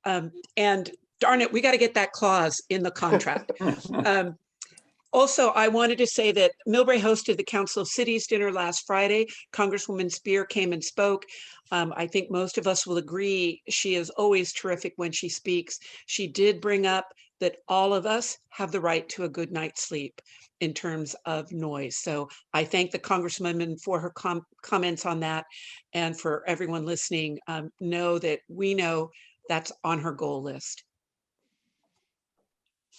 then, and darn it, we got to get that clause in the contract. Also, I wanted to say that Millbrae hosted the Council of Cities dinner last Friday. Congresswoman Spear came and spoke. I think most of us will agree she is always terrific when she speaks. She did bring up that all of us have the right to a good night's sleep in terms of noise. So I thank the Congresswoman for her comments on that, and for everyone listening, know that we know that's on her goal list.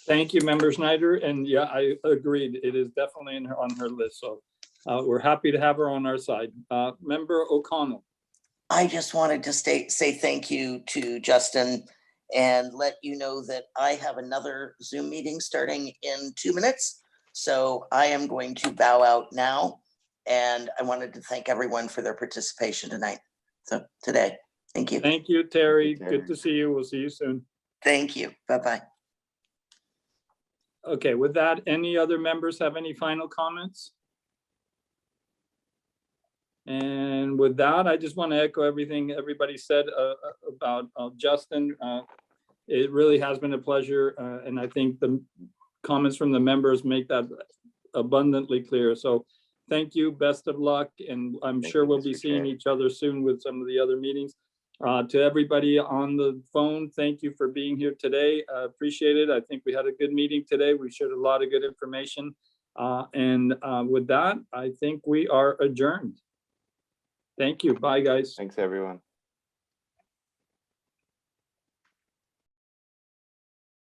Thank you, Member Schneider. And yeah, I agreed. It is definitely on her list. So we're happy to have her on our side. Member O'Connell. I just wanted to say thank you to Justin and let you know that I have another Zoom meeting starting in 2 minutes. So I am going to bow out now. And I wanted to thank everyone for their participation tonight. So today, thank you. Thank you, Terry. Good to see you. We'll see you soon. Thank you. Bye-bye. Okay, with that, any other members have any final comments? And with that, I just want to echo everything everybody said about Justin. It really has been a pleasure, and I think the comments from the members make that abundantly clear. So thank you, best of luck, and I'm sure we'll be seeing each other soon with some of the other meetings. To everybody on the phone, thank you for being here today. Appreciate it. I think we had a good meeting today. We shared a lot of good information. And with that, I think we are adjourned. Thank you. Bye, guys. Thanks, everyone.